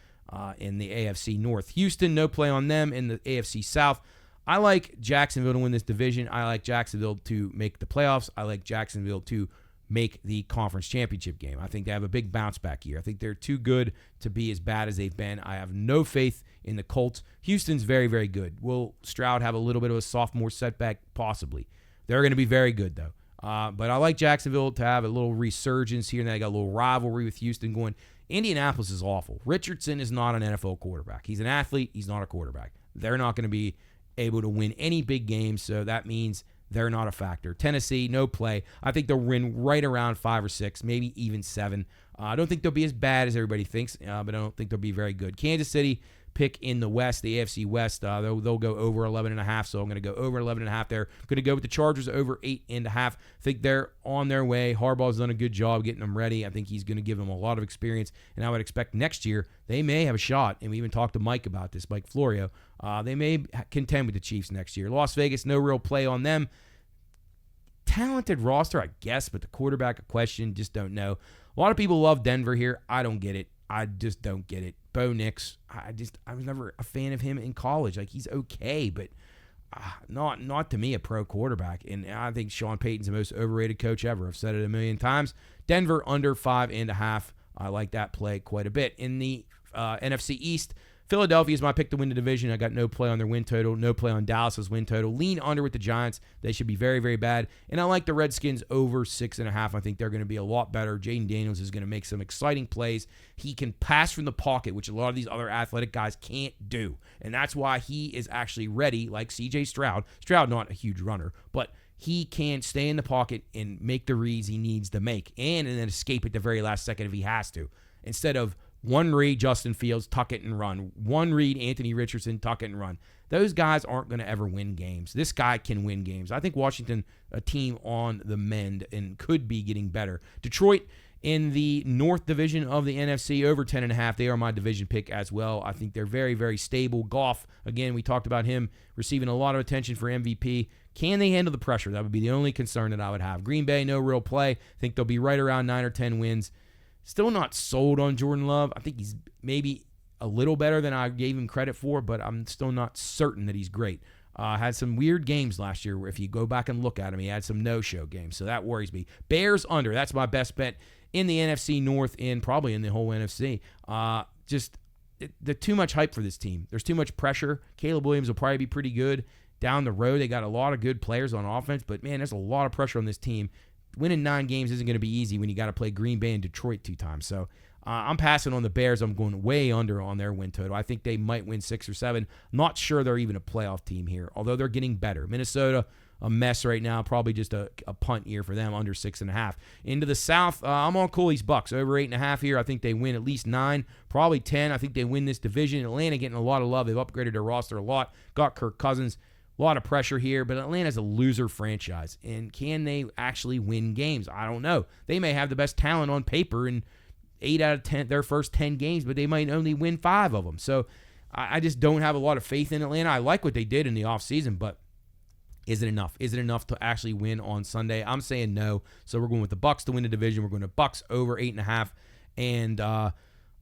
in the AFC North. Houston, no play on them. In the AFC South, I like Jacksonville to win this division. I like Jacksonville to make the playoffs. I like Jacksonville to make the conference championship game. I think they have a big bounce back year. I think they're too good to be as bad as they've been. I have no faith in the Colts. Houston's very, very good. Will Stroud have a little bit of a sophomore setback? Possibly. They're going to be very good, though. But I like Jacksonville to have a little resurgence here, and then I got a little rivalry with Houston going. Indianapolis is awful. Richardson is not an NFL quarterback. He's an athlete. He's not a quarterback. They're not going to be able to win any big games, so that means they're not a factor. Tennessee, no play. I think they'll win right around 5 or 6, maybe even 7. I don't think they'll be as bad as everybody thinks, but I don't think they'll be very good. Kansas City, pick in the West, the AFC West. They'll go over 11.5, so I'm going to go over 11.5 there. Going to go with the Chargers over 8.5. I think they're on their way. Harbaugh's done a good job getting them ready. I think he's going to give them a lot of experience, and I would expect next year they may have a shot, and we even talked to Mike about this, Mike Florio. They may contend with the Chiefs next year. Las Vegas, no real play on them. Talented roster, I guess, but the quarterback, a question, just don't know. A lot of people love Denver here. I don't get it. I just don't get it. Bo Nix, I was never a fan of him in college. Like, he's okay, but not to me a pro quarterback. And I think Sean Payton's the most overrated coach ever. I've said it a million times. Denver under 5.5. I like that play quite a bit. In the NFC East, Philadelphia is my pick to win the division. I got no play on their win total, no play on Dallas's win total. Lean under with the Giants. They should be very, very bad. And I like the Redskins over 6.5. I think they're going to be a lot better. Jaden Daniels is going to make some exciting plays. He can pass from the pocket, which a lot of these other athletic guys can't do. And that's why he is actually ready, like C.J. Stroud. Stroud, not a huge runner, but he can stay in the pocket and make the reads he needs to make and then escape at the very last second if he has to. Instead of one read, Justin Fields, tuck it and run. One read, Anthony Richardson, tuck it and run. Those guys aren't going to ever win games. This guy can win games. I think Washington, a team on the mend and could be getting better. Detroit in the North Division of the NFC, over 10.5. They are my division pick as well. I think they're very, very stable. Goff, again, we talked about him receiving a lot of attention for MVP. Can they handle the pressure? That would be the only concern that I would have. Green Bay, no real play. I think they'll be right around 9 or 10 wins. Still not sold on Jordan Love. I think he's maybe a little better than I gave him credit for, but I'm still not certain that he's great. Had some weird games last year where if you go back and look at him, he had some no-show games, so that worries me. Bears under. That's my best bet in the NFC North and probably in the whole NFC. They're too much hype for this team. There's too much pressure. Caleb Williams will probably be pretty good down the road. They got a lot of good players on offense, but, man, there's a lot of pressure on this team. Winning 9 games isn't going to be easy when you got to play Green Bay and Detroit 2 times. So I'm passing on the Bears. I'm going way under on their win total. I think they might win 6 or 7. Not sure they're even a playoff team here, although they're getting better. Minnesota, a mess right now. Probably just a punt year for them, under 6.5. Into the South, I'm on Cooley's Bucks. Over 8.5 here. I think they win at least 9, probably 10. I think they win this division. Atlanta getting a lot of love. They've upgraded their roster a lot. Got Kirk Cousins. A lot of pressure here, but Atlanta's a loser franchise. And can they actually win games? I don't know. They may have the best talent on paper in 8 out of 10, their first 10 games, but they might only win 5 of them. So I just don't have a lot of faith in Atlanta. I like what they did in the offseason, but is it enough? Is it enough to actually win on Sunday? I'm saying no. So we're going with the Bucks to win the division. We're going to Bucks over 8.5. And I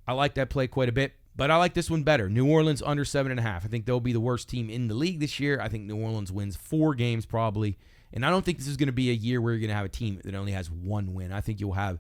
like that play quite a bit. But I like this one better. New Orleans under 7.5. I think they'll be the worst team in the league this year. I think New Orleans wins 4 games probably. And I don't think this is going to be a year where you're going to have a team that only has one win. I think you'll have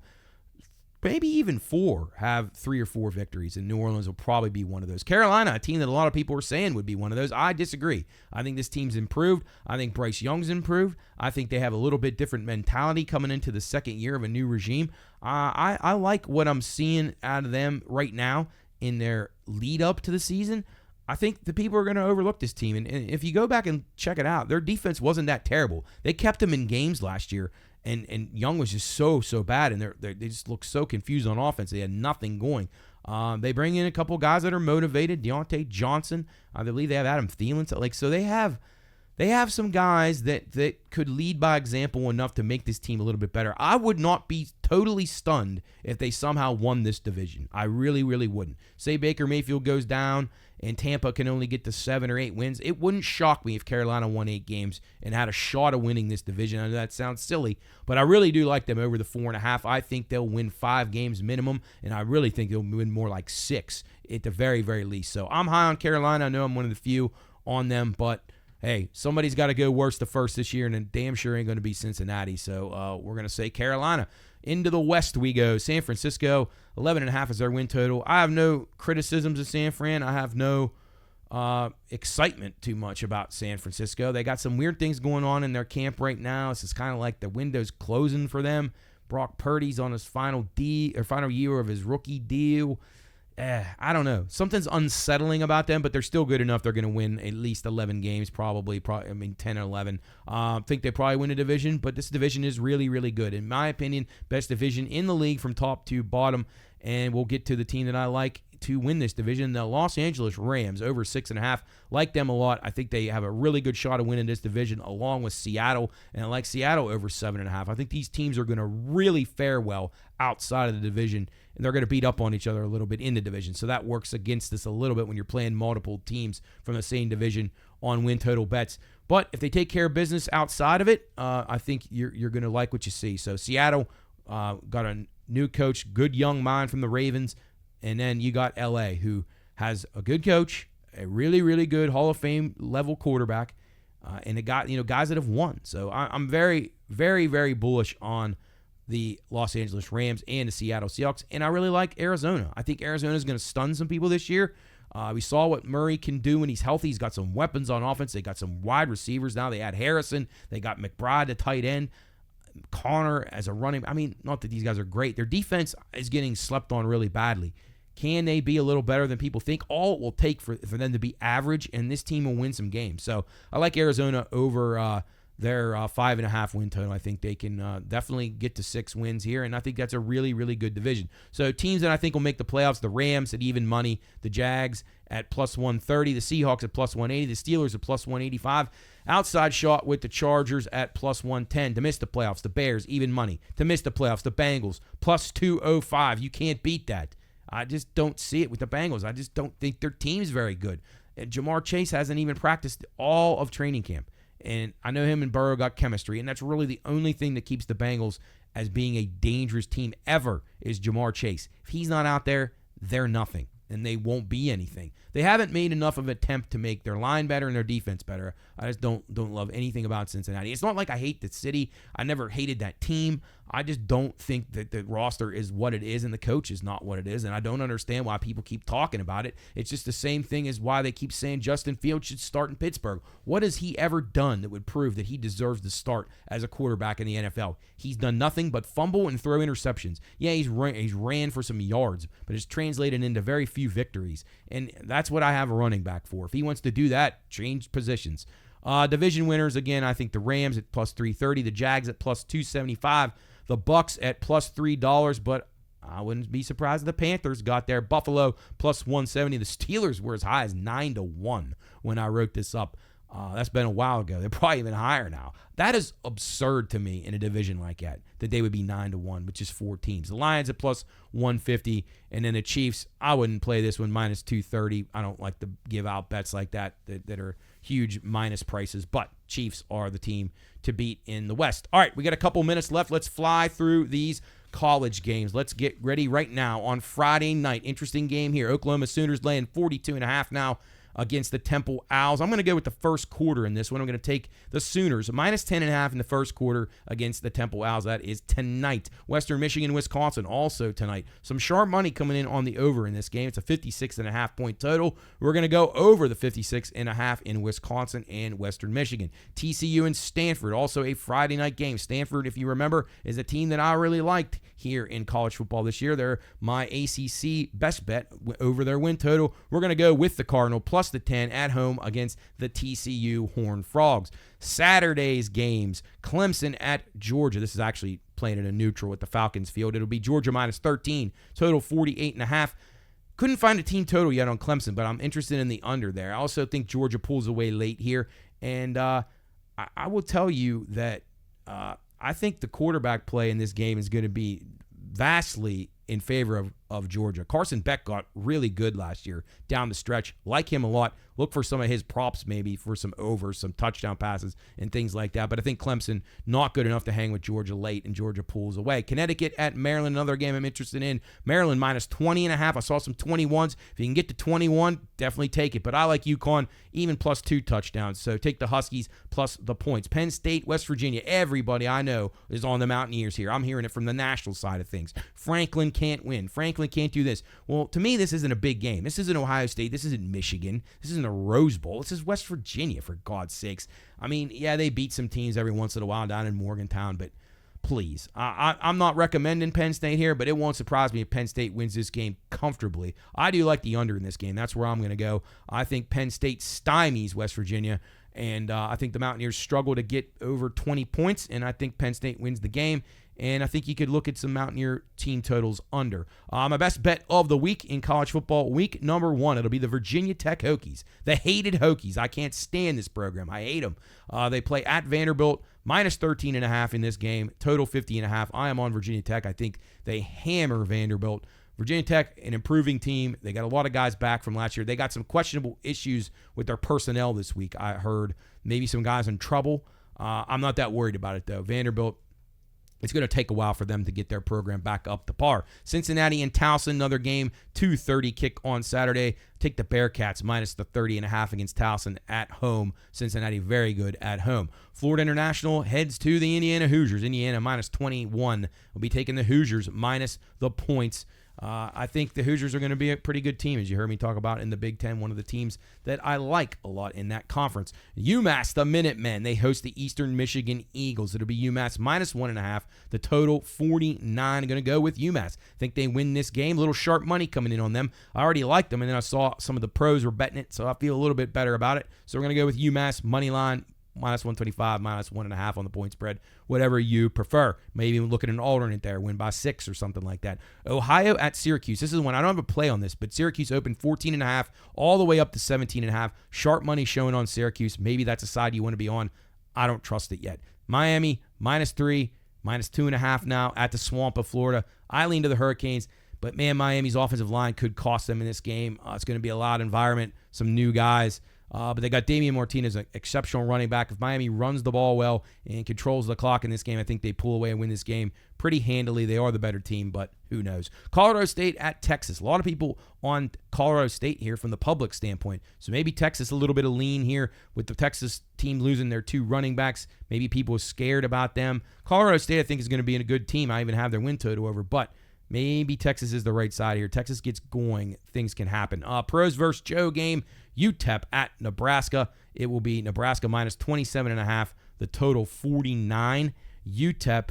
maybe even 4, have 3 or 4 victories, and New Orleans will probably be one of those. Carolina, a team that a lot of people were saying would be one of those. I disagree. I think this team's improved. I think Bryce Young's improved. I think they have a little bit different mentality coming into the second year of a new regime. I like what I'm seeing out of them right now in their lead up to the season. I think the people are going to overlook this team. And if you go back and check it out, their defense wasn't that terrible. They kept them in games last year. And Young was just so bad, and they just looked so confused on offense. They had nothing going. They bring in a couple guys that are motivated. Deontay Johnson, I believe they have Adam Thielen. So they have some guys that could lead by example enough to make this team a little bit better. I would not be totally stunned if they somehow won this division. I really, really wouldn't. Say Baker Mayfield goes down and Tampa can only get to 7 or 8 wins. It wouldn't shock me if Carolina won 8 games and had a shot of winning this division. I know that sounds silly, but I really do like them over the 4.5. I think they'll win 5 games minimum, and I really think they'll win more like 6 at the very, very least. So I'm high on Carolina. I know I'm one of the few on them, but hey, somebody's got to go worse the first this year, and it damn sure ain't going to be Cincinnati. So we're going to say Carolina. Into the West we go. San Francisco, 11.5 is their win total. I have no criticisms of San Fran. I have no excitement too much about San Francisco. They got some weird things going on in their camp right now. It's just kind of like the window's closing for them. Brock Purdy's on his final year of his rookie deal. I don't know. Something's unsettling about them, but they're still good enough. They're going to win at least 11 games, probably 10 or 11. I think they probably win a division, but this division is really, really good. In my opinion, best division in the league from top to bottom, and we'll get to the team that I like to win this division, the Los Angeles Rams, over 6.5. Like them a lot. I think they have a really good shot of winning this division, along with Seattle, and I like Seattle over 7.5. I think these teams are going to really fare well outside of the division, and they're going to beat up on each other a little bit in the division. So that works against us a little bit when you're playing multiple teams from the same division on win total bets. But if they take care of business outside of it, I think you're going to like what you see. So Seattle got a new coach, good young mind from the Ravens, and then you got L.A., who has a good coach, a really, really good Hall of Fame level quarterback, and guys that have won. So I'm very, very, very bullish on the Los Angeles Rams and the Seattle Seahawks, and I really like Arizona. I think Arizona is going to stun some people this year. We saw what Murray can do when he's healthy. He's got some weapons on offense. They got some wide receivers now. They had Harrison. They got McBride, the tight end. Connor as a running. I mean, not that these guys are great. Their defense is getting slept on really badly. Can they be a little better than people think? All it will take for them to be average, and this team will win some games. So I like Arizona over their 5.5 win total. I think they can definitely get to 6 wins here, and I think that's a really, really good division. So teams that I think will make the playoffs, the Rams at even money, the Jags at plus 130, the Seahawks at plus 180, the Steelers at plus 185. Outside shot with the Chargers at plus 110 to miss the playoffs, the Bears even money to miss the playoffs, the Bengals plus 205. You can't beat that. I just don't see it with the Bengals. I just don't think their team's very good. And Jamar Chase hasn't even practiced all of training camp. And I know him and Burrow got chemistry, and that's really the only thing that keeps the Bengals as being a dangerous team ever is Jamar Chase. If he's not out there, they're nothing, and they won't be anything. They haven't made enough of an attempt to make their line better and their defense better. I just don't love anything about Cincinnati. It's not like I hate the city. I never hated that team. I just don't think that the roster is what it is and the coach is not what it is, and I don't understand why people keep talking about it. It's just the same thing as why they keep saying Justin Fields should start in Pittsburgh. What has he ever done that would prove that he deserves to start as a quarterback in the NFL? He's done nothing but fumble and throw interceptions. Yeah, he's ran for some yards, but it's translated into very few victories, and that's what I have a running back for. If he wants to do that, change positions. Division winners, again, I think the Rams at plus 330, the Jags at plus 275, the Bucks at plus $3, but I wouldn't be surprised if the Panthers got there. Buffalo plus 170. The Steelers were as high as 9-1 when I wrote this up. That's been a while ago. They're probably even higher now. That is absurd to me in a division like that they would be 9-1 with just 4 teams. The Lions at plus 150, and then the Chiefs, I wouldn't play this one, minus 230. I don't like to give out bets like that are huge minus prices, but Chiefs are the team to beat in the West. All right, we got a couple minutes left. Let's fly through these college games. Let's get ready right now on Friday night. Interesting game here. Oklahoma Sooners laying 42.5 now against the Temple Owls. I'm going to go with the first quarter in this one. I'm going to take the Sooners, minus 10.5 in the first quarter against the Temple Owls. That is tonight. Western Michigan, Wisconsin, also tonight. Some sharp money coming in on the over in this game. It's a 56.5 point total. We're going to go over the 56.5 in Wisconsin and Western Michigan. TCU and Stanford, also a Friday night game. Stanford, if you remember, is a team that I really liked here in college football this year. They're my ACC best bet over their win total. We're going to go with the Cardinal plus the 10 at home against the TCU Horned Frogs. Saturday's games, Clemson at Georgia. This is actually playing in a neutral at the Falcons field. It'll be Georgia minus 13, total 48.5. Couldn't find a team total yet on Clemson, but I'm interested in the under there. I also think Georgia pulls away late here, and I will tell you that I think the quarterback play in this game is going to be vastly in favor of Georgia. Carson Beck got really good last year down the stretch. Like him a lot. Look for some of his props maybe for some overs, some touchdown passes and things like that. But I think Clemson not good enough to hang with Georgia late, and Georgia pulls away. Connecticut at Maryland, another game I'm interested in. Maryland minus 20.5. I saw some 21s. If you can get to 21, definitely take it. But I like UConn even plus 2 touchdowns. So take the Huskies plus the points. Penn State, West Virginia. Everybody I know is on the Mountaineers here. I'm hearing it from the national side of things. Franklin can't win. Franklin can't do this. Well, to me, this isn't a big game. This isn't Ohio State. This isn't Michigan. This isn't a Rose Bowl. This is West Virginia, for God's sakes. I mean, yeah, they beat some teams every once in a while down in Morgantown, but please. I'm not recommending Penn State here, but it won't surprise me if Penn State wins this game comfortably. I do like the under in this game. That's where I'm going to go. I think Penn State stymies West Virginia, and I think the Mountaineers struggle to get over 20 points, and I think Penn State wins the game. And I think you could look at some Mountaineer team totals under. My best bet of the week in college football, week number 1, it'll be the Virginia Tech Hokies. The hated Hokies. I can't stand this program. I hate them. They play at Vanderbilt, minus 13.5 in this game, total 50.5. I am on Virginia Tech. I think they hammer Vanderbilt. Virginia Tech, an improving team. They got a lot of guys back from last year. They got some questionable issues with their personnel this week, I heard. Maybe some guys in trouble. I'm not that worried about it, though. Vanderbilt, it's going to take a while for them to get their program back up to par. Cincinnati and Towson, another game, 2:30 kick on Saturday. Take the Bearcats minus the 30.5 against Towson at home. Cincinnati very good at home. Florida International heads to the Indiana Hoosiers. Indiana minus 21. We'll be taking the Hoosiers minus the points. I think the Hoosiers are going to be a pretty good team, as you heard me talk about in the Big Ten, one of the teams that I like a lot in that conference. UMass, the Minutemen, they host the Eastern Michigan Eagles. It'll be UMass minus 1.5. The total 49. I'm going to go with UMass. Think they win this game. A little sharp money coming in on them. I already liked them, and then I saw some of the pros were betting it, so I feel a little bit better about it. So we're going to go with UMass money line. Minus 125, minus 1.5 on the point spread, whatever you prefer. Maybe even look at an alternate there, win by 6 or something like that. Ohio at Syracuse. This is one I don't have a play on this, but Syracuse opened 14.5 all the way up to 17.5. Sharp money showing on Syracuse. Maybe that's a side you want to be on. I don't trust it yet. Miami, minus 3, minus 2.5 now at the Swamp of Florida. I lean to the Hurricanes, but man, Miami's offensive line could cost them in this game. It's going to be a loud environment, some new guys. But they got Damian Martinez, an exceptional running back. If Miami runs the ball well and controls the clock in this game, I think they pull away and win this game pretty handily. They are the better team, but who knows? Colorado State at Texas. A lot of people on Colorado State here from the public standpoint. So maybe Texas a little bit of lean here with the Texas team losing their 2 running backs. Maybe people are scared about them. Colorado State, I think, is going to be a good team. I even have their win total over, but maybe Texas is the right side here. Texas gets going. Things can happen. Pros versus Joe game. UTEP at Nebraska. It will be Nebraska minus 27.5. The total 49. UTEP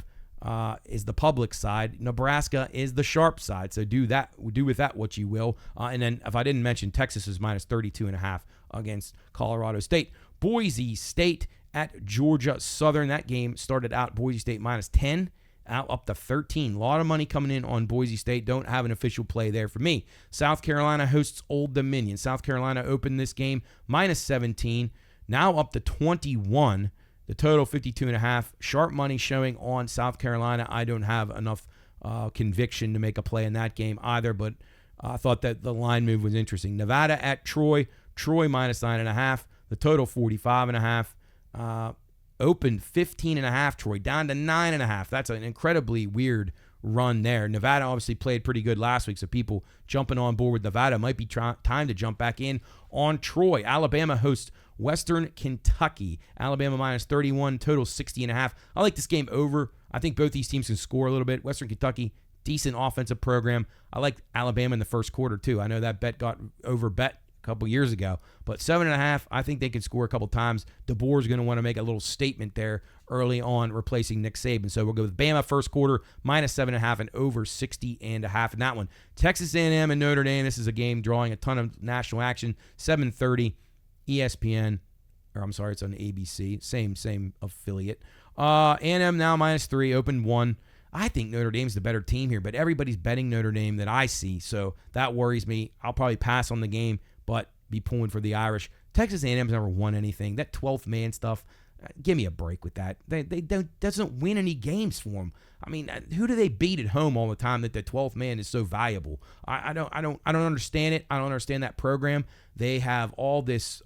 is the public side. Nebraska is the sharp side. So do with that what you will. And then if I didn't mention, Texas is minus 32.5 against Colorado State. Boise State at Georgia Southern. That game started out Boise State minus 10. Out up to 13. A lot of money coming in on Boise State. Don't have an official play there for me. South Carolina hosts Old Dominion. South Carolina opened this game minus 17. Now up to 21. The total 52.5. Sharp money showing on South Carolina. I don't have enough conviction to make a play in that game either, but I thought that the line move was interesting. Nevada at Troy. Troy minus 9.5. The total 45.5. Opened 15.5, Troy, down to 9.5. That's an incredibly weird run there. Nevada obviously played pretty good last week, so people jumping on board with Nevada might be time to jump back in on Troy. Alabama hosts Western Kentucky. Alabama minus 31, total 60.5. I like this game over. I think both these teams can score a little bit. Western Kentucky, decent offensive program. I like Alabama in the first quarter, too. I know that bet got overbet a couple years ago, but 7.5, I think they can score a couple times. DeBoer's going to want to make a little statement there early on, replacing Nick Saban. So we'll go with Bama first quarter, minus 7.5 and over 60.5 in that one. Texas A&M and Notre Dame. This is a game drawing a ton of national action. 7:30, ESPN, or I'm sorry, it's on ABC. Same affiliate. A&M now minus 3, open 1. I think Notre Dame's the better team here, but everybody's betting Notre Dame that I see, so that worries me. I'll probably pass on the game, but be pulling for the Irish. Texas A&M's never won anything. That 12th man stuff, give me a break with that. They doesn't win any games for them. I mean, who do they beat at home all the time that the 12th man is so valuable? I don't understand it. I don't understand that program. They have all this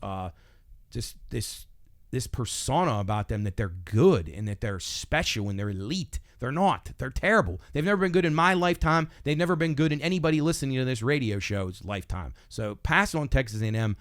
this persona about them that they're good and that they're special and they're elite. They're not. They're terrible. They've never been good in my lifetime. They've never been good in anybody listening to this radio show's lifetime. So pass on Texas A&M.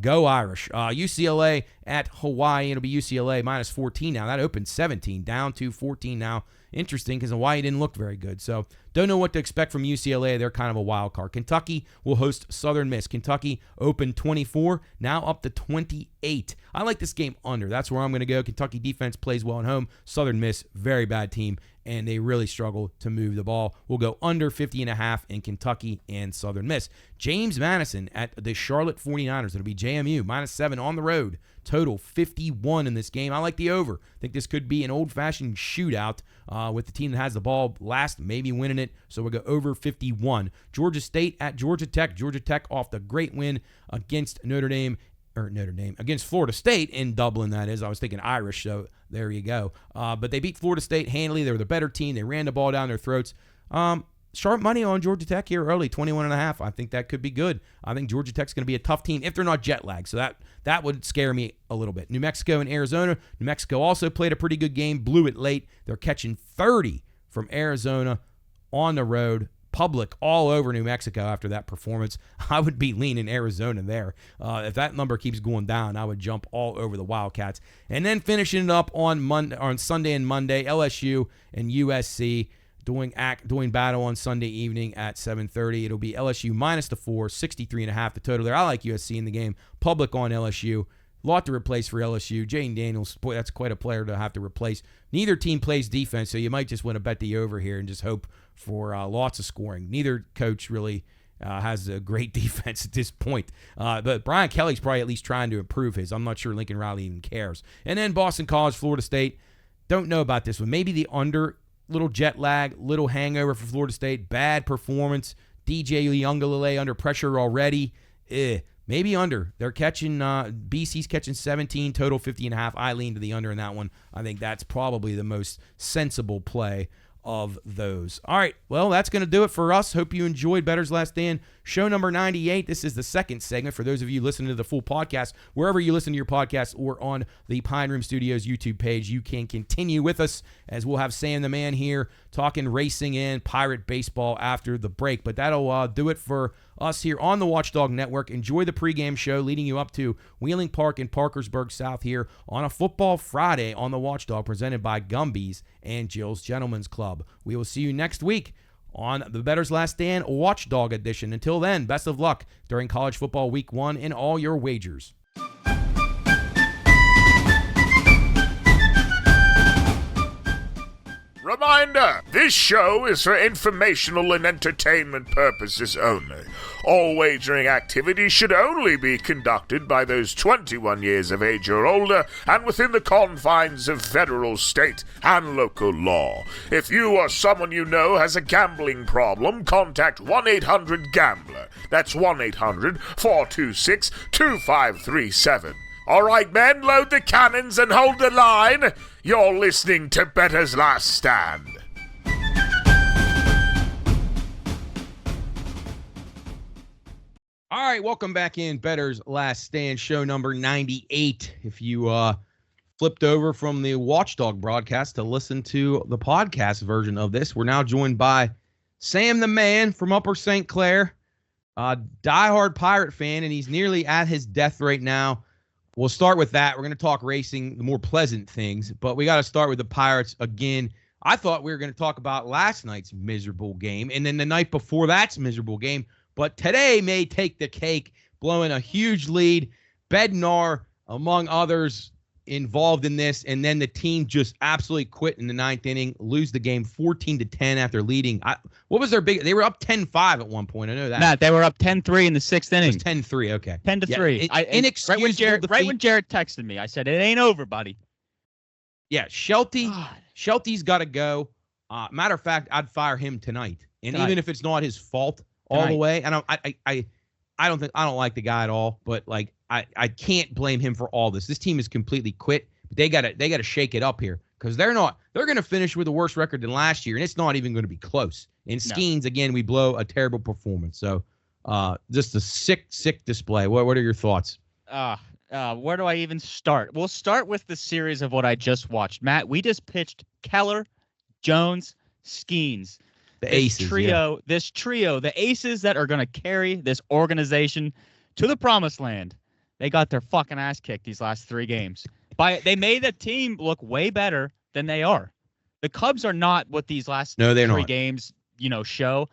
Go Irish. UCLA at Hawaii. It'll be UCLA minus 14 now. That opened 17, down to 14 now. Interesting because Hawaii didn't look very good. So don't know what to expect from UCLA. They're kind of a wild card. Kentucky will host Southern Miss. Kentucky opened 24, now up to 28. I like this game under. That's where I'm going to go. Kentucky defense plays well at home. Southern Miss, very bad team, and they really struggle to move the ball. We'll go under 50.5 in Kentucky and Southern Miss. James Madison at the Charlotte 49ers. It'll be JMU, minus 7 on the road. Total 51 in this game. I like the over. I think this could be an old-fashioned shootout with the team that has the ball last, maybe winning it. So we'll go over 51. Georgia State at Georgia Tech. Georgia Tech off the great win against against Florida State in Dublin, that is. I was thinking Irish, so there you go. But they beat Florida State handily. They were the better team. They ran the ball down their throats. Sharp money on Georgia Tech here early, 21.5. I think that could be good. I think Georgia Tech's going to be a tough team if they're not jet lagged. So that would scare me a little bit. New Mexico and Arizona. New Mexico also played a pretty good game, blew it late. They're catching 30 from Arizona on the road. Public all over New Mexico after that performance. I would be leaning Arizona there. If that number keeps going down, I would jump all over the Wildcats. And then finishing it up on Sunday and Monday, LSU and USC. Doing battle on Sunday evening at 7:30. It'll be LSU minus the 4, 63.5 the total there. I like USC in the game. Public on LSU. Lot to replace for LSU. Jayden Daniels, boy, that's quite a player to have to replace. Neither team plays defense, so you might just want to bet the over here and just hope for lots of scoring. Neither coach really has a great defense at this point. But Brian Kelly's probably at least trying to improve his. I'm not sure Lincoln Riley even cares. And then Boston College, Florida State. Don't know about this one. Maybe the under. Little jet lag, little hangover for Florida State. Bad performance. DJ Uiagalelei under pressure already. Maybe under. They're catching, BC's catching 17, total 50.5. I lean to the under in that one. I think that's probably the most sensible play of those. All right, well, that's going to do it for us. Hope you enjoyed Bettor's Last Stand, show number 98. This is the second segment for those of you listening to the full podcast. Wherever you listen to your podcast or on the Pine Room Studios YouTube page, you can continue with us as we'll have Sam the Man here talking racing and Pirate baseball after the break. But that'll do it for us here on the Watchdog Network. Enjoy the pregame show leading you up to Wheeling Park in Parkersburg South here on a Football Friday on the Watchdog, presented by Gumby's and Jill's Gentlemen's Club. We will see you next week on the Bettor's Last Stand Watchdog edition. Until then, best of luck during college football week 1 in all your wagers. Reminder, this show is for informational and entertainment purposes only. All wagering activities should only be conducted by those 21 years of age or older and within the confines of federal, state, and local law. If you or someone you know has a gambling problem, contact 1-800-GAMBLER. That's 1-800-426-2537. All right, men, load the cannons and hold the line. You're listening to Bettor's Last Stand. All right, welcome back in Bettor's Last Stand, show number 98. If you flipped over from the Watchdog broadcast to listen to the podcast version of this. We're now joined by Sam the Man from Upper St. Clair, a diehard Pirate fan, and he's nearly at his death right now. We'll start with that. We're going to talk racing, the more pleasant things, but we got to start with the Pirates again. I thought we were going to talk about last night's miserable game and then the night before that's miserable game, but today may take the cake, blowing a huge lead. Bednar, among others, involved in this, and then the team just absolutely quit in the ninth inning, lose the game 14-10 after leading. What was their big? They were up 10-5 at one point. I know that. Matt, they were up 10-3 in the sixth inning. It was 10-3. Okay, 10-3. Inexcusable. Right when Jared texted me, I said, "It ain't over, buddy." Yeah, Shelty's got to go. Matter of fact, I'd fire him tonight, and even if it's not his fault all the way, I don't like the guy at all, but like I can't blame him for all this. This team is completely quit. They gotta shake it up here because they're gonna finish with a worse record than last year, and it's not even gonna be close. In Skeens, again, we blow a terrible performance. So just a sick display. What are your thoughts? Where do I even start? We'll start with the series of what I just watched. Matt, we just pitched Keller, Jones, Skeens. This trio, the aces that are going to carry this organization to the promised land. They got their fucking ass kicked these last 3 games. They made the team look way better than they are. The Cubs are not what these last 3 games, show.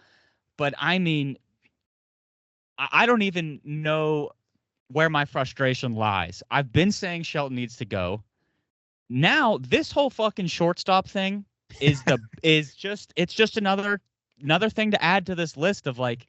But I mean, I don't even know where my frustration lies. I've been saying Shelton needs to go. Now, this whole fucking shortstop thing is just another thing to add to this list of like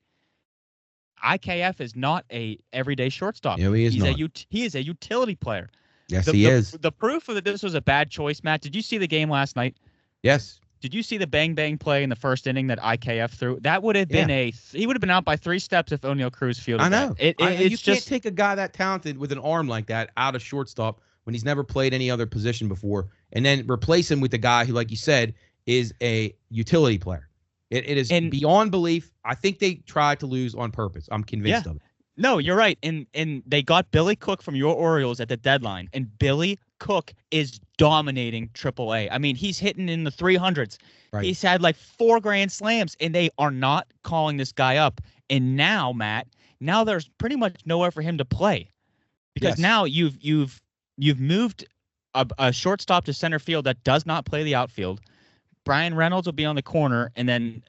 IKF is not a everyday shortstop. Yeah, he is a utility player. Yes, he is. The proof of that this was a bad choice, Matt. Did you see the game last night? Yes. Did you see the bang play in the first inning that IKF threw? That would have been he would have been out by 3 steps if O'Neill Cruz fielded. I know. You can't take a guy that talented with an arm like that out of shortstop when he's never played any other position before, and then replace him with a guy who, like you said, is a utility player. It is beyond belief. I think they tried to lose on purpose. I'm convinced of it. No, you're right. And they got Billy Cook from your Orioles at the deadline, and Billy Cook is dominating AAA. I mean, he's hitting in the 300s. Right. He's had like 4 grand slams, and they are not calling this guy up. And now, Matt, there's pretty much nowhere for him to play because now you've moved a shortstop to center field that does not play the outfield. Brian Reynolds will be on the corner, and then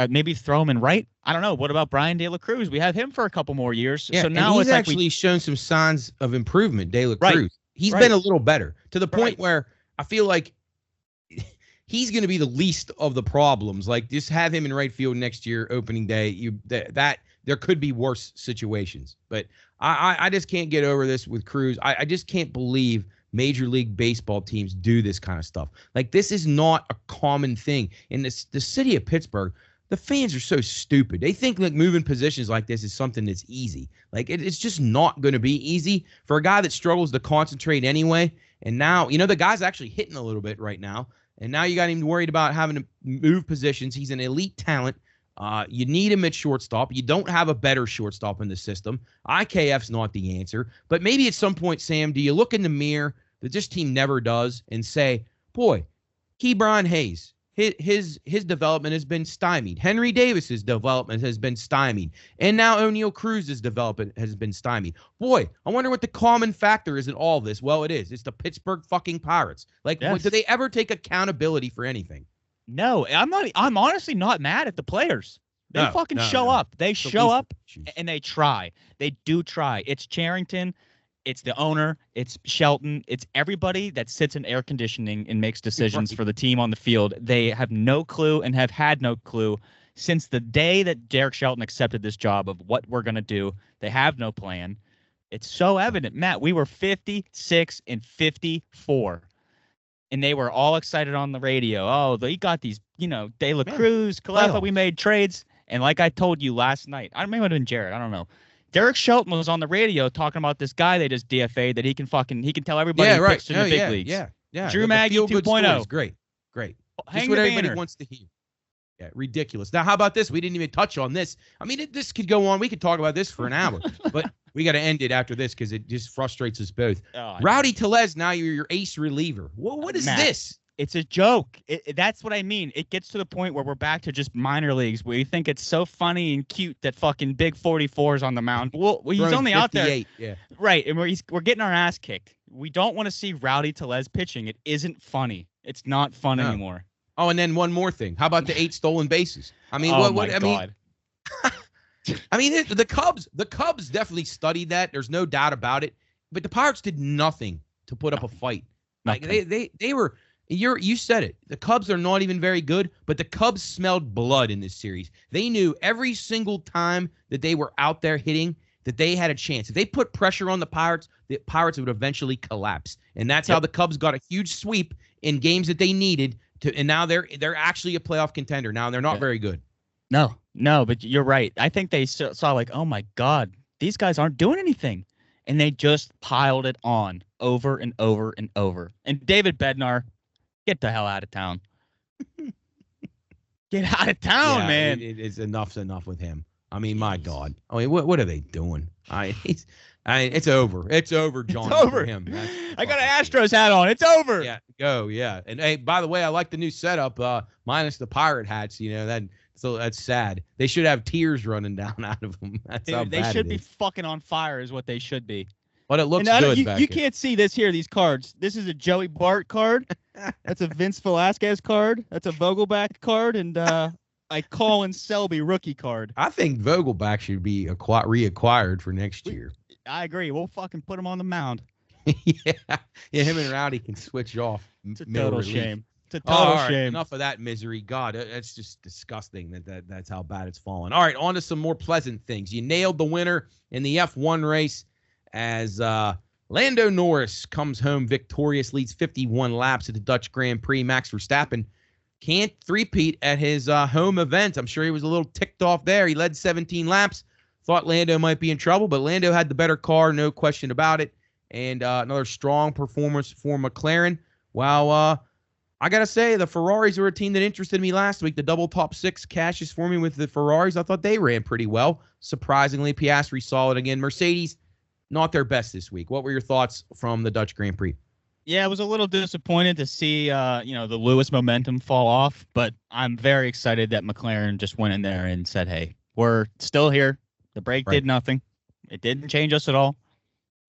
maybe throw him in right. I don't know. What about Brian De La Cruz? We have him for a couple more years. Yeah, so now he's it's actually shown some signs of improvement. De La Cruz. Right. He's been a little better to the point where I feel like he's going to be the least of the problems. Like, just have him in right field next year, opening day. There could be worse situations, but I just can't get over this with Cruz. I just can't believe Major League Baseball teams do this kind of stuff. Like, this is not a common thing. In the city of Pittsburgh, the fans are so stupid. They think like moving positions like this is something that's easy. Like, it's just not going to be easy for a guy that struggles to concentrate anyway. And now, the guy's actually hitting a little bit right now. And now you got him worried about having to move positions. He's an elite talent. You need him at shortstop. You don't have a better shortstop in the system. IKF's not the answer. But maybe at some point, Sam, do you look in the mirror that this team never does and say, boy, Ke'Bryan Hayes, his development has been stymied. Henry Davis's development has been stymied. And now O'Neill Cruz's development has been stymied. Boy, I wonder what the common factor is in all this. Well, it is. It's the Pittsburgh fucking Pirates. Like, do they ever take accountability for anything? No, I'm honestly not mad at the players. They show up. They show up and they try. They do try. It's Charrington. It's the owner. It's Shelton. It's everybody that sits in air conditioning and makes decisions for the team on the field. They have no clue and have had no clue since the day that Derek Shelton accepted this job of what we're going to do. They have no plan. It's so evident. Matt, we were 56-54. And they were all excited on the radio. Oh, they got these, De La Cruz, Calefa, we made trades. And like I told you last night, I may have been Jared, I don't know. Derek Shelton was on the radio talking about this guy they just DFA'd that he can tell everybody who pitched in the big leagues. Yeah. Drew Maggi 2.0. Great. Hang just what the everybody banner. wants to hear. Yeah, ridiculous. Now, how about this? We didn't even touch on this. I mean, this could go on. We could talk about this for an hour, but we got to end it after this because it just frustrates us both. Rowdy Tellez, now you're your ace reliever. What is this? It's a joke. That's what I mean. It gets to the point where we're back to just minor leagues where you think it's so funny and cute that fucking big 44 is on the mound. Well, he's only out there. Yeah. Right, and we're getting our ass kicked. We don't want to see Rowdy Tellez pitching. It isn't funny. It's not fun anymore. Oh, and then one more thing. How about the 8 stolen bases? I mean, God. I mean, the Cubs definitely studied that. There's no doubt about it. But the Pirates did nothing to put up a fight. Like they were. You said it. The Cubs are not even very good, but the Cubs smelled blood in this series. They knew every single time that they were out there hitting that they had a chance. If they put pressure on the Pirates would eventually collapse. And that's how the Cubs got a huge sweep in games that they needed to. And now they're actually a playoff contender. Now they're not very good. No, but you're right. I think they saw like, oh my God, these guys aren't doing anything. And they just piled it on over and over and over. And David Bednar, get the hell out of town. Get out of town, man. It's enough with him. I mean, my God. I mean, what are they doing? It's over. It's over, John. It's over. For him. I got an Astros hat on. It's over. Yeah, go. Yeah. And hey, by the way, I like the new setup. Minus the pirate hats. You know that's sad. They should have tears running down out of them. That's how bad they should be fucking on fire, is what they should be. But it looks good. You can't see this here. These cards. This is a Joey Bart card. That's a Vince Velasquez card. That's a Vogelback card, and a Colin Selby rookie card. I think Vogelback should be reacquired for next year. I agree. We'll fucking put him on the mound. Yeah. Him and Rowdy can switch off. It's a total shame. It's a total shame. Enough of that misery. God, that's just disgusting that's how bad it's fallen. All right, on to some more pleasant things. You nailed the winner in the F1 race as Lando Norris comes home victorious, leads 51 laps at the Dutch Grand Prix. Max Verstappen can't three-peat at his home event. I'm sure he was a little ticked off there. He led 17 laps. Thought Lando might be in trouble, but Lando had the better car, no question about it. And another strong performance for McLaren. While I got to say, the Ferraris were a team that interested me last week. The double top 6 cashes for me with the Ferraris. I thought they ran pretty well. Surprisingly, Piastri solid again. Mercedes, not their best this week. What were your thoughts from the Dutch Grand Prix? Yeah, I was a little disappointed to see, the Lewis momentum fall off, but I'm very excited that McLaren just went in there and said, hey, we're still here. The break did nothing. It didn't change us at all,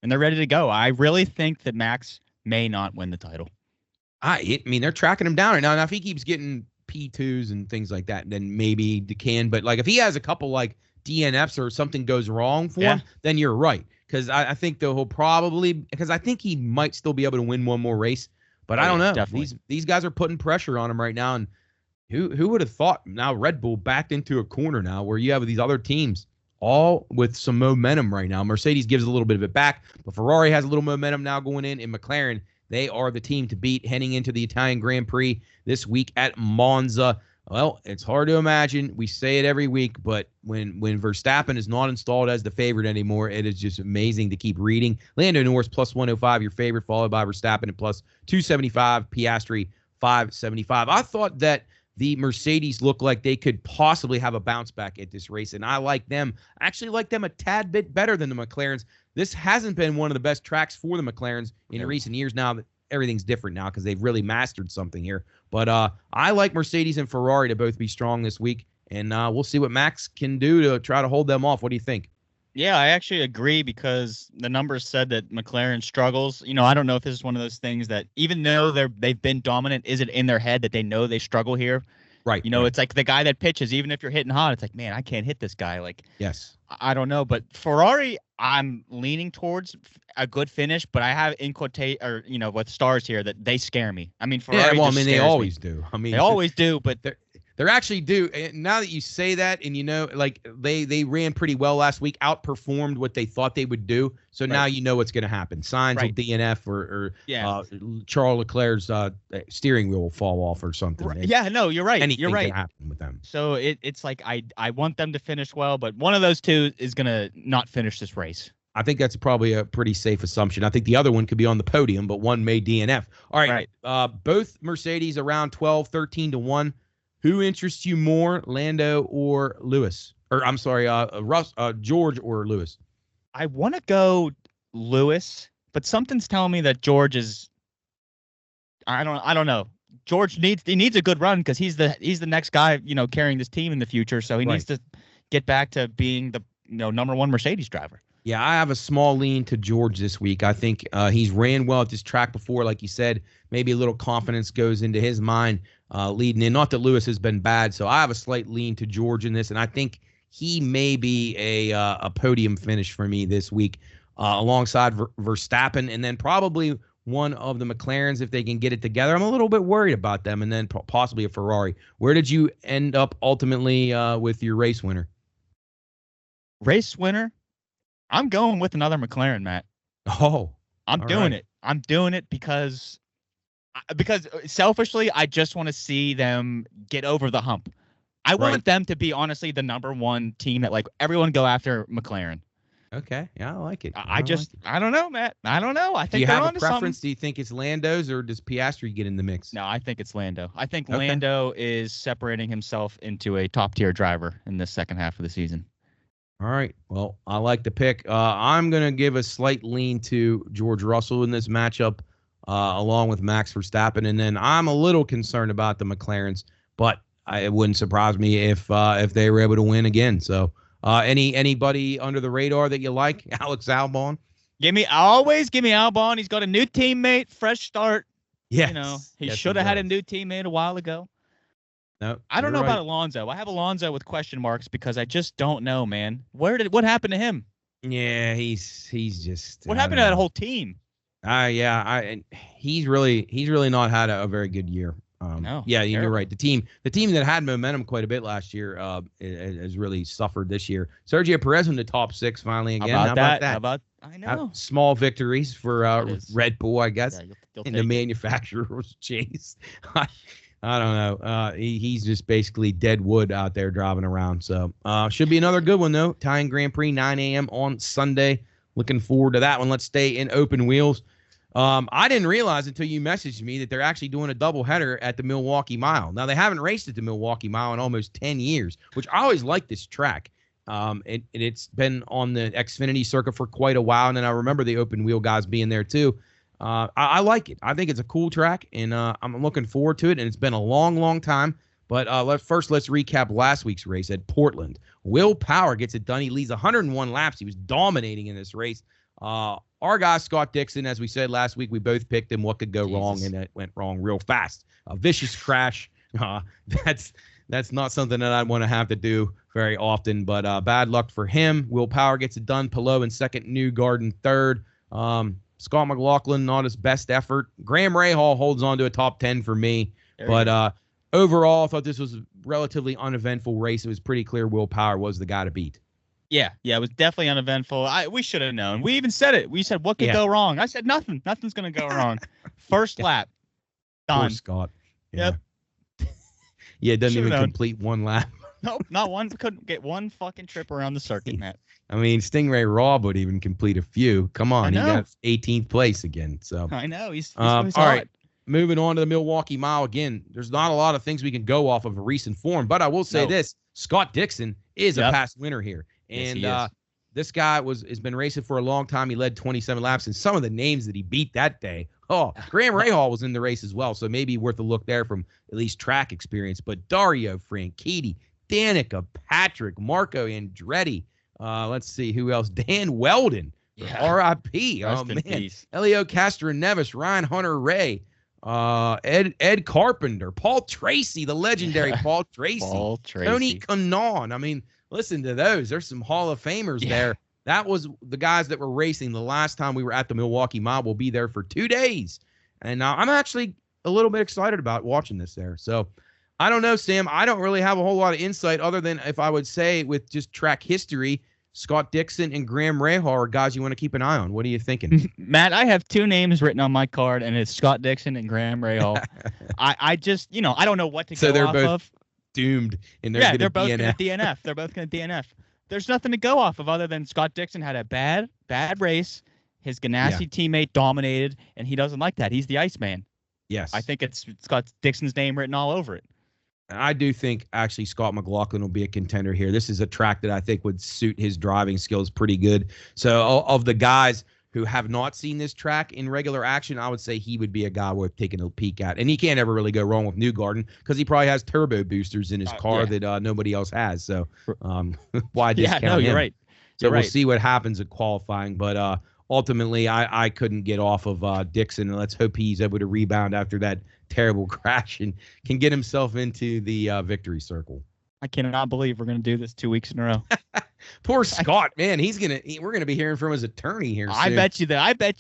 and they're ready to go. I really think that Max may not win the title. I mean, they're tracking him down right now. Now, if he keeps getting P2s and things like that, then maybe they can. But, like, if he has a couple, like, DNFs or something goes wrong for him, then you're right. Because I think he'll probably – because I think he might still be able to win one more race. But I don't know. Definitely. These guys are putting pressure on him right now. And who would have thought now Red Bull backed into a corner now where you have these other teams all with some momentum right now. Mercedes gives a little bit of it back, but Ferrari has a little momentum now going in. And McLaren, they are the team to beat heading into the Italian Grand Prix this week at Monza. Well, it's hard to imagine. We say it every week, but when Verstappen is not installed as the favorite anymore, it is just amazing to keep reading. Lando Norris plus 105, your favorite, followed by Verstappen at plus 275, Piastri 575. I thought that the Mercedes looked like they could possibly have a bounce back at this race, and I like them. I actually like them a tad bit better than the McLarens. This hasn't been one of the best tracks for the McLarens in recent years now that everything's different now because they've really mastered something here. But I like Mercedes and Ferrari to both be strong this week, and we'll see what Max can do to try to hold them off. What do you think? Yeah, I actually agree because the numbers said that McLaren struggles. I don't know if this is one of those things that even though they've been dominant, is it in their head that they know they struggle here? Right. It's like the guy that pitches, even if you're hitting hot, it's like, man, I can't hit this guy. Like, yes, I don't know. But Ferrari, I'm leaning towards a good finish, but I have in quotate or, with stars here that they scare me. I mean, Ferrari. Yeah, well, they always do. I mean, they always do, but they're actually do. Now that you say that, and like they ran pretty well last week, outperformed what they thought they would do. So now you know what's going to happen. Sainz will DNF or Charles Leclerc's steering wheel will fall off or something. Right. Yeah, no, you're right. Anything you're right. can happen with them. So it's like I want them to finish well, but one of those two is going to not finish this race. I think that's probably a pretty safe assumption. I think the other one could be on the podium, but one may DNF. All right. Both Mercedes around 12, 13 to 1. Who interests you more, Lando or Lewis? Or I'm sorry, George or Lewis? I want to go Lewis, but something's telling me that George is. I don't know. George needs a good run because he's the next guy carrying this team in the future. So he needs to get back to being the number one Mercedes driver. Yeah, I have a small lean to George this week. I think he's ran well at this track before, like you said. Maybe a little confidence goes into his mind leading in. Not that Lewis has been bad, so I have a slight lean to George in this, and I think he may be a podium finish for me this week alongside Verstappen, and then probably one of the McLarens if they can get it together. I'm a little bit worried about them, and then possibly a Ferrari. Where did you end up ultimately with your race winner? Race winner? I'm going with another McLaren, Matt. Oh, I'm doing it. I'm doing it because selfishly, I just want to see them get over the hump. I want them to be honestly the number one team that everyone go after McLaren. Okay, yeah, I like it. I don't know, Matt. I don't know. I think do you have a preference? Something. Do you think it's Lando's or does Piastri get in the mix? No, I think it's Lando. I think Lando is separating himself into a top tier driver in this second half of the season. All right. Well, I like the pick. I'm going to give a slight lean to George Russell in this matchup, along with Max Verstappen. And then I'm a little concerned about the McLarens, but it wouldn't surprise me if they were able to win again. So anybody under the radar that you like? Alex Albon? Give me Albon. He's got a new teammate, fresh start. Yes. He should have had a new teammate a while ago. No, I don't know about Alonso. I have Alonso with question marks because I just don't know, man. What happened to him? Yeah, he's just. What happened to that whole team? He's really not had a very good year. No. Yeah, you're right. The team that had momentum quite a bit last year has really suffered this year. Sergio Perez in the top 6 finally again. How about that? I know. Small victories for Red Bull, I guess, you'll in the manufacturer's chase. I don't know. He's just basically dead wood out there driving around. So should be another good one, though. Italian Grand Prix, 9 a.m. on Sunday. Looking forward to that one. Let's stay in open wheels. I didn't realize until you messaged me that they're actually doing a doubleheader at the Milwaukee Mile. Now, they haven't raced at the Milwaukee Mile in almost 10 years, which I always liked this track. It's been on the Xfinity circuit for quite a while, and then I remember the open wheel guys being there, too. I like it. I think it's a cool track, and I'm looking forward to it, and it's been a long, long time. But let's recap last week's race at Portland. Will Power gets it done. He leads 101 laps. He was dominating in this race. Our guy, Scott Dixon, as we said last week, we both picked him. What could go wrong, and it went wrong real fast. A vicious crash. That's not something that I'd want to have to do very often, but bad luck for him. Will Power gets it done. Palou in second, Newgarden in third. Scott McLaughlin, not his best effort. Graham Rahal holds on to a top 10 for me. But overall, I thought this was a relatively uneventful race. It was pretty clear Will Power was the guy to beat. Yeah, it was definitely uneventful. We should have known. We even said it. We said, what could go wrong? I said, nothing. Nothing's going to go wrong. First lap. Done. Poor Scott. Yeah. Yep. Yeah, it doesn't even complete one lap. Nope, not one. Couldn't get one fucking trip around the circuit, Matt. I mean, Stingray Robb would even complete a few. Come on, he got 18th place again. So I know he's all right. Moving on to the Milwaukee Mile again. There's not a lot of things we can go off of a recent form, but I will say this: Scott Dixon is a past winner here, and this guy has been racing for a long time. He led 27 laps, and some of the names that he beat that day. Oh, Graham Rahal was in the race as well, so maybe worth a look there from at least track experience. But Dario Franchitti, Danica Patrick, Marco Andretti. Let's see who else. Dan Weldon, R.I.P. Oh man, peace. Elio Castroneves, Ryan Hunter-Ray, Ed Carpenter, Paul Tracy, the legendary Paul Tracy, Tony Kanaan. I mean, listen to those. There's some Hall of Famers there. That was the guys that were racing the last time we were at the Milwaukee Mile. We'll be there for 2 days, and I'm actually a little bit excited about watching this there. So. I don't know, Sam. I don't really have a whole lot of insight other than if I would say with just track history, Scott Dixon and Graham Rahal are guys you want to keep an eye on. What are you thinking? Matt, I have 2 names written on my card, and it's Scott Dixon and Graham Rahal. I just, I don't know what to go off of. So they're both doomed, and they're both going to DNF. They're both going to DNF. There's nothing to go off of other than Scott Dixon had a bad race. His Ganassi teammate dominated, and he doesn't like that. He's the Iceman. Yes. I think it's Scott Dixon's name written all over it. I do think actually Scott McLaughlin will be a contender here. This is a track that I think would suit his driving skills pretty good. So of the guys who have not seen this track in regular action, I would say he would be a guy worth taking a peek at. And he can't ever really go wrong with Newgarden because he probably has turbo boosters in his car that nobody else has. So why discount him? You're right. So we'll see what happens at qualifying. But ultimately, I couldn't get off of Dixon, and let's hope he's able to rebound after that terrible crash and can get himself into the victory circle. I cannot believe we're going to do this 2 weeks in a row. Poor Scott, man. We're gonna be hearing from his attorney here soon. I bet you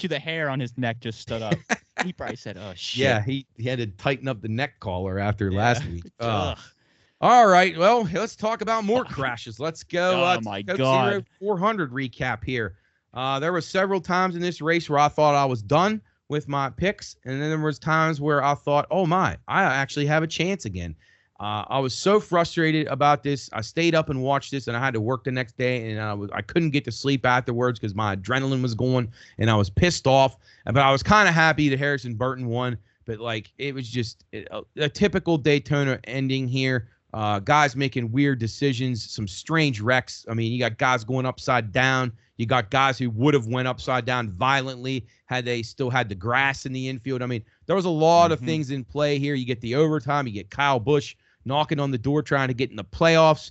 the hair on his neck just stood up. He probably said, "Oh shit." Yeah, he had to tighten up the neck collar after last week. All right, well, let's talk about more crashes. Let's go. Oh my God. 400 recap here. There were several times in this race where I thought I was done with my picks, and then there was times where I thought, oh my, I actually have a chance again. I was so frustrated about this. I stayed up and watched this, and I had to work the next day, and I couldn't get to sleep afterwards because my adrenaline was going, and I was pissed off. But I was kind of happy that Harrison Burton won. But it was just a typical Daytona ending here. Guys making weird decisions, some strange wrecks. I mean, you got guys going upside down. You got guys who would have went upside down violently had they still had the grass in the infield. I mean, there was a lot of things in play here. You get the overtime. You get Kyle Busch knocking on the door trying to get in the playoffs.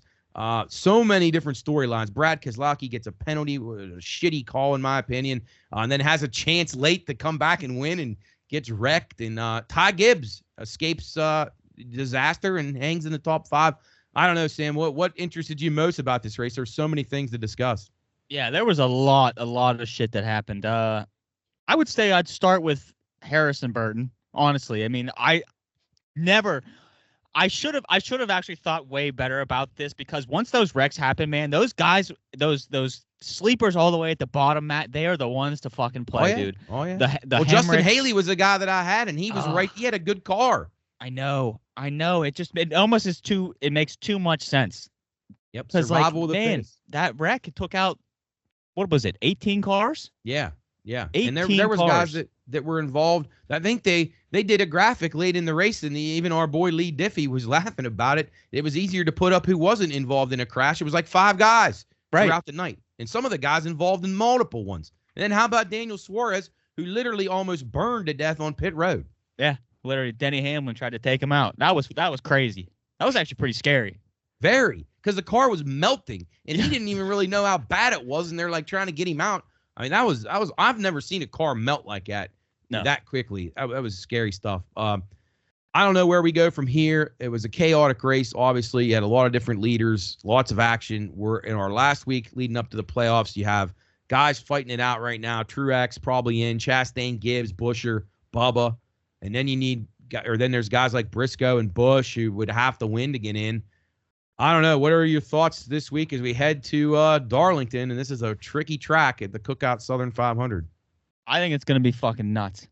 So many different storylines. Brad Keselowski gets a penalty, a shitty call in my opinion, and then has a chance late to come back and win and gets wrecked. And Ty Gibbs escapes disaster and hangs in the top 5. I don't know, Sam, what interested you most about this race? There's so many things to discuss. Yeah, there was a lot of shit that happened. I would say I'd start with Harrison Burton, honestly. I mean, I should have actually thought way better about this because once those wrecks happen, man, those guys, those sleepers all the way at the bottom, Matt, they are the ones to fucking play, dude. Oh yeah. The Justin Haley was the guy that I had, and he was right. He had a good car. I know. It almost is it makes too much sense. Yep. Survival of the fittest. That wreck took out, what was it, 18 cars? Yeah. 18 and there was cars. guys that were involved. I think they did a graphic late in the race, and even our boy Lee Diffie was laughing about it. It was easier to put up who wasn't involved in a crash. It was like 5 guys throughout the night, and some of the guys involved in multiple ones. And then how about Daniel Suarez, who literally almost burned to death on pit road? Yeah, literally Denny Hamlin tried to take him out. That was crazy. That was actually pretty scary. Very, because the car was melting, and he didn't even really know how bad it was, and they're like trying to get him out. I mean, I've never seen a car melt like that. No. That quickly. That was scary stuff. I don't know where we go from here. It was a chaotic race. Obviously, you had a lot of different leaders, lots of action. We're in our last week leading up to the playoffs. You have guys fighting it out right now. Truex probably in, Chastain, Gibbs, Buescher, Bubba. And then there's guys like Briscoe and Busch who would have to win to get in. I don't know. What are your thoughts this week as we head to Darlington? And this is a tricky track at the Cookout Southern 500. I think it's going to be fucking nuts.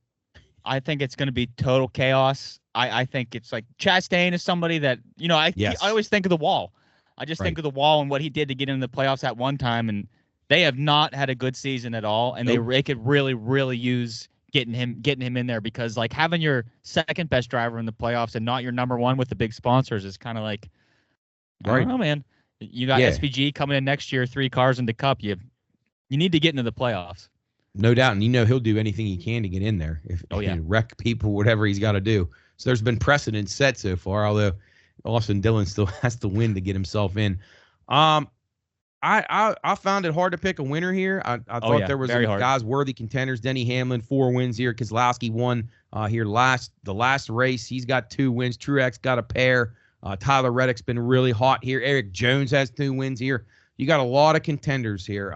I think it's going to be total chaos. I think it's like Chastain is somebody that, I always think of the Wall. I just think of the Wall and what he did to get into the playoffs at one time. And they have not had a good season at all. And they could really, really use getting him in there because like having your second best driver in the playoffs and not your number one with the big sponsors is kind of like, I don't know, man. You got SPG coming in next year, 3 cars in the Cup. You need to get into the playoffs. No doubt, and he'll do anything he can to get in there. Wreck people, whatever he's got to do. So there's been precedent set so far, although Austin Dillon still has to win to get himself in. I found it hard to pick a winner here. I thought there was guys worthy contenders. Denny Hamlin, 4 wins here. Keselowski won here the last race. He's got 2 wins. Truex got a pair. Tyler Reddick's been really hot here. Eric Jones has 2 wins here. You got a lot of contenders here.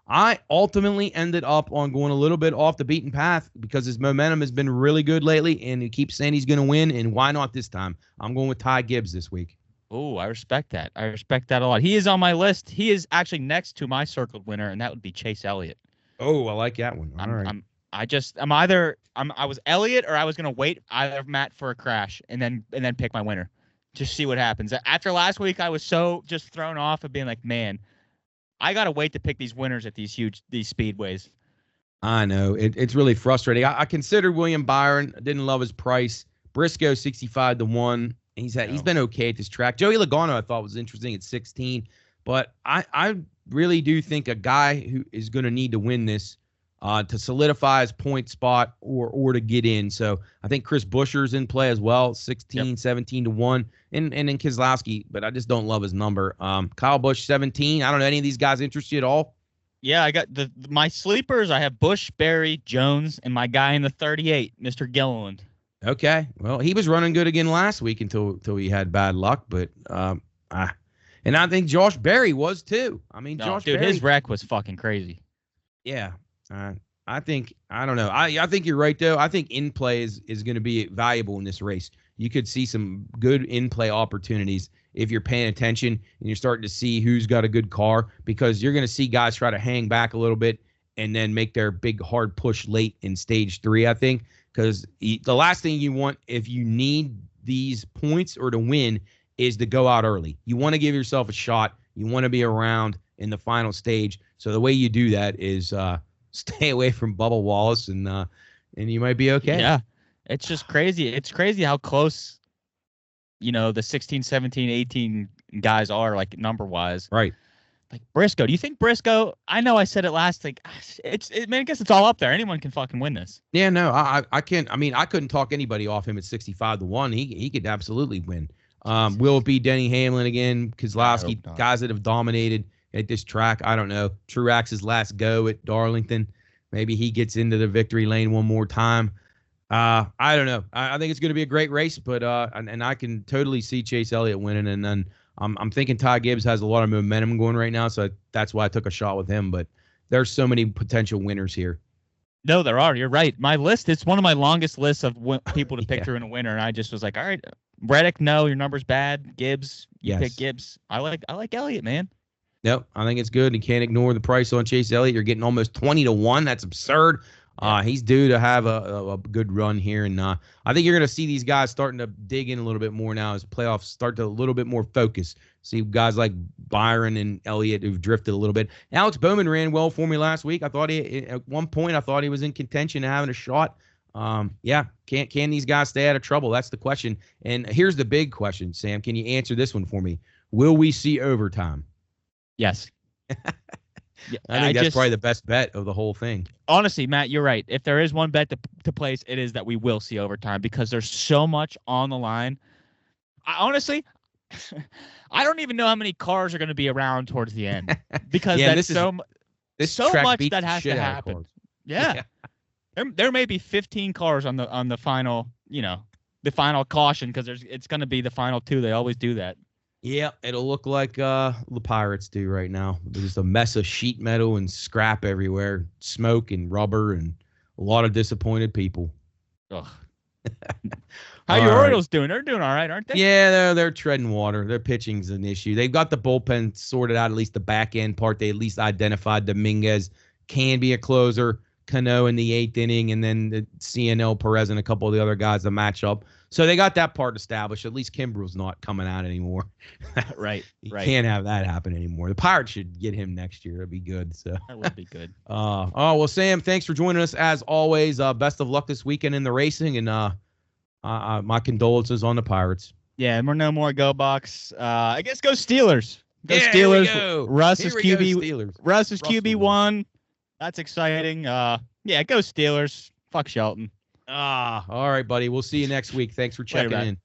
I ultimately ended up on going a little bit off the beaten path because his momentum has been really good lately, and he keeps saying he's going to win, and why not this time? I'm going with Ty Gibbs this week. Oh, I respect that. I respect that a lot. He is on my list. He is actually next to my circled winner, and that would be Chase Elliott. Oh, I like that one. All right. I was Elliott, or I was going to wait either Matt for a crash and then pick my winner. Just see what happens. After last week, I was so just thrown off of being like, man, I got to wait to pick these winners at these speedways. I know. It's really frustrating. I considered William Byron. I didn't love his price. Briscoe, 65-1. He's been okay at this track. Joey Logano I thought was interesting at 16, but I really do think a guy who is going to need to win this to solidify his point spot or to get in. So I think Chris Buescher's in play as well, 16, 17 to 1, and then Keselowski, but I just don't love his number. Kyle Busch, 17. I don't know any of these guys interest you at all. Yeah, I got my sleepers. I have Busch, Berry, Jones, and my guy in the 38, Mr. Gilliland. Okay, well, he was running good again last week until he had bad luck, but and I think Josh Berry was too. I mean, Josh Berry, his wreck was fucking crazy. Yeah. I think you're right though. I think in play is going to be valuable in this race. You could see some good in play opportunities if you're paying attention and you're starting to see who's got a good car, because you're going to see guys try to hang back a little bit and then make their big hard push late in stage 3, I think, because the last thing you want if you need these points or to win is to go out early. You want to give yourself a shot. You want to be around in the final stage. So the way you do that is stay away from Bubba Wallace, and you might be okay. Yeah, it's just crazy. It's crazy how close, the 16, 17, 18 guys are, like, number-wise. Right. Like Briscoe. Do you think Briscoe, I know I said it last week, I guess it's all up there. Anyone can fucking win this. Yeah, no, I can't. I mean, I couldn't talk anybody off him at 65 to 1. He could absolutely win. Will it be Denny Hamlin again? Keselowski, guys that have dominated at this track. I don't know. Truex's last go at Darlington. Maybe he gets into the victory lane one more time. I don't know. I think it's going to be a great race, but and I can totally see Chase Elliott winning. And then I'm thinking Ty Gibbs has a lot of momentum going right now, so that's why I took a shot with him. But there's so many potential winners here. No, there are. You're right. My list, it's one of my longest lists of people to pick through in a winner, and I just was like, all right, Reddick, no, your number's bad. Gibbs, you pick Gibbs. I like Elliott, man. Nope, I think it's good. You can't ignore the price on Chase Elliott. You're getting almost 20 to 1. That's absurd. He's due to have a good run here, and I think you're going to see these guys starting to dig in a little bit more now as playoffs start to a little bit more focus. See guys like Byron and Elliott who've drifted a little bit. Alex Bowman ran well for me last week. I thought at one point he was in contention and having a shot. Can these guys stay out of trouble? That's the question. And here's the big question, Sam. Can you answer this one for me? Will we see overtime? Yes. I think that's probably the best bet of the whole thing. Honestly, Matt, you're right. If there is one bet to place, it is that we will see overtime because there's so much on the line. Honestly, I don't even know how many cars are going to be around towards the end because that's so much that has to happen. Yeah. There may be 15 cars on the final, the final caution because it's going to be the final 2. They always do that. Yeah, it'll look like the Pirates do right now. There's a mess of sheet metal and scrap everywhere, smoke and rubber, and a lot of disappointed people. Ugh. How your Orioles doing? They're doing all right, aren't they? Yeah, they're treading water. Their pitching's an issue. They've got the bullpen sorted out, at least the back end part. They at least identified Dominguez can be a closer, Cano in the 8th inning, and then the CNL Perez and a couple of the other guys to match up. So they got that part established. At least Kimbrel's not coming out anymore. Right. Can't have that happen anymore. The Pirates should get him next year. That'd be good. So that would be good. Well, Sam, thanks for joining us as always. Best of luck this weekend in the racing, and my condolences on the Pirates. Yeah, we're no more Go Bucks. I guess go Steelers. Go Steelers. Go. Russ is QB. Steelers. Russ is QB1. That's exciting. Go Steelers. Fuck Shelton. All right, buddy. We'll see you next week. Thanks for checking in.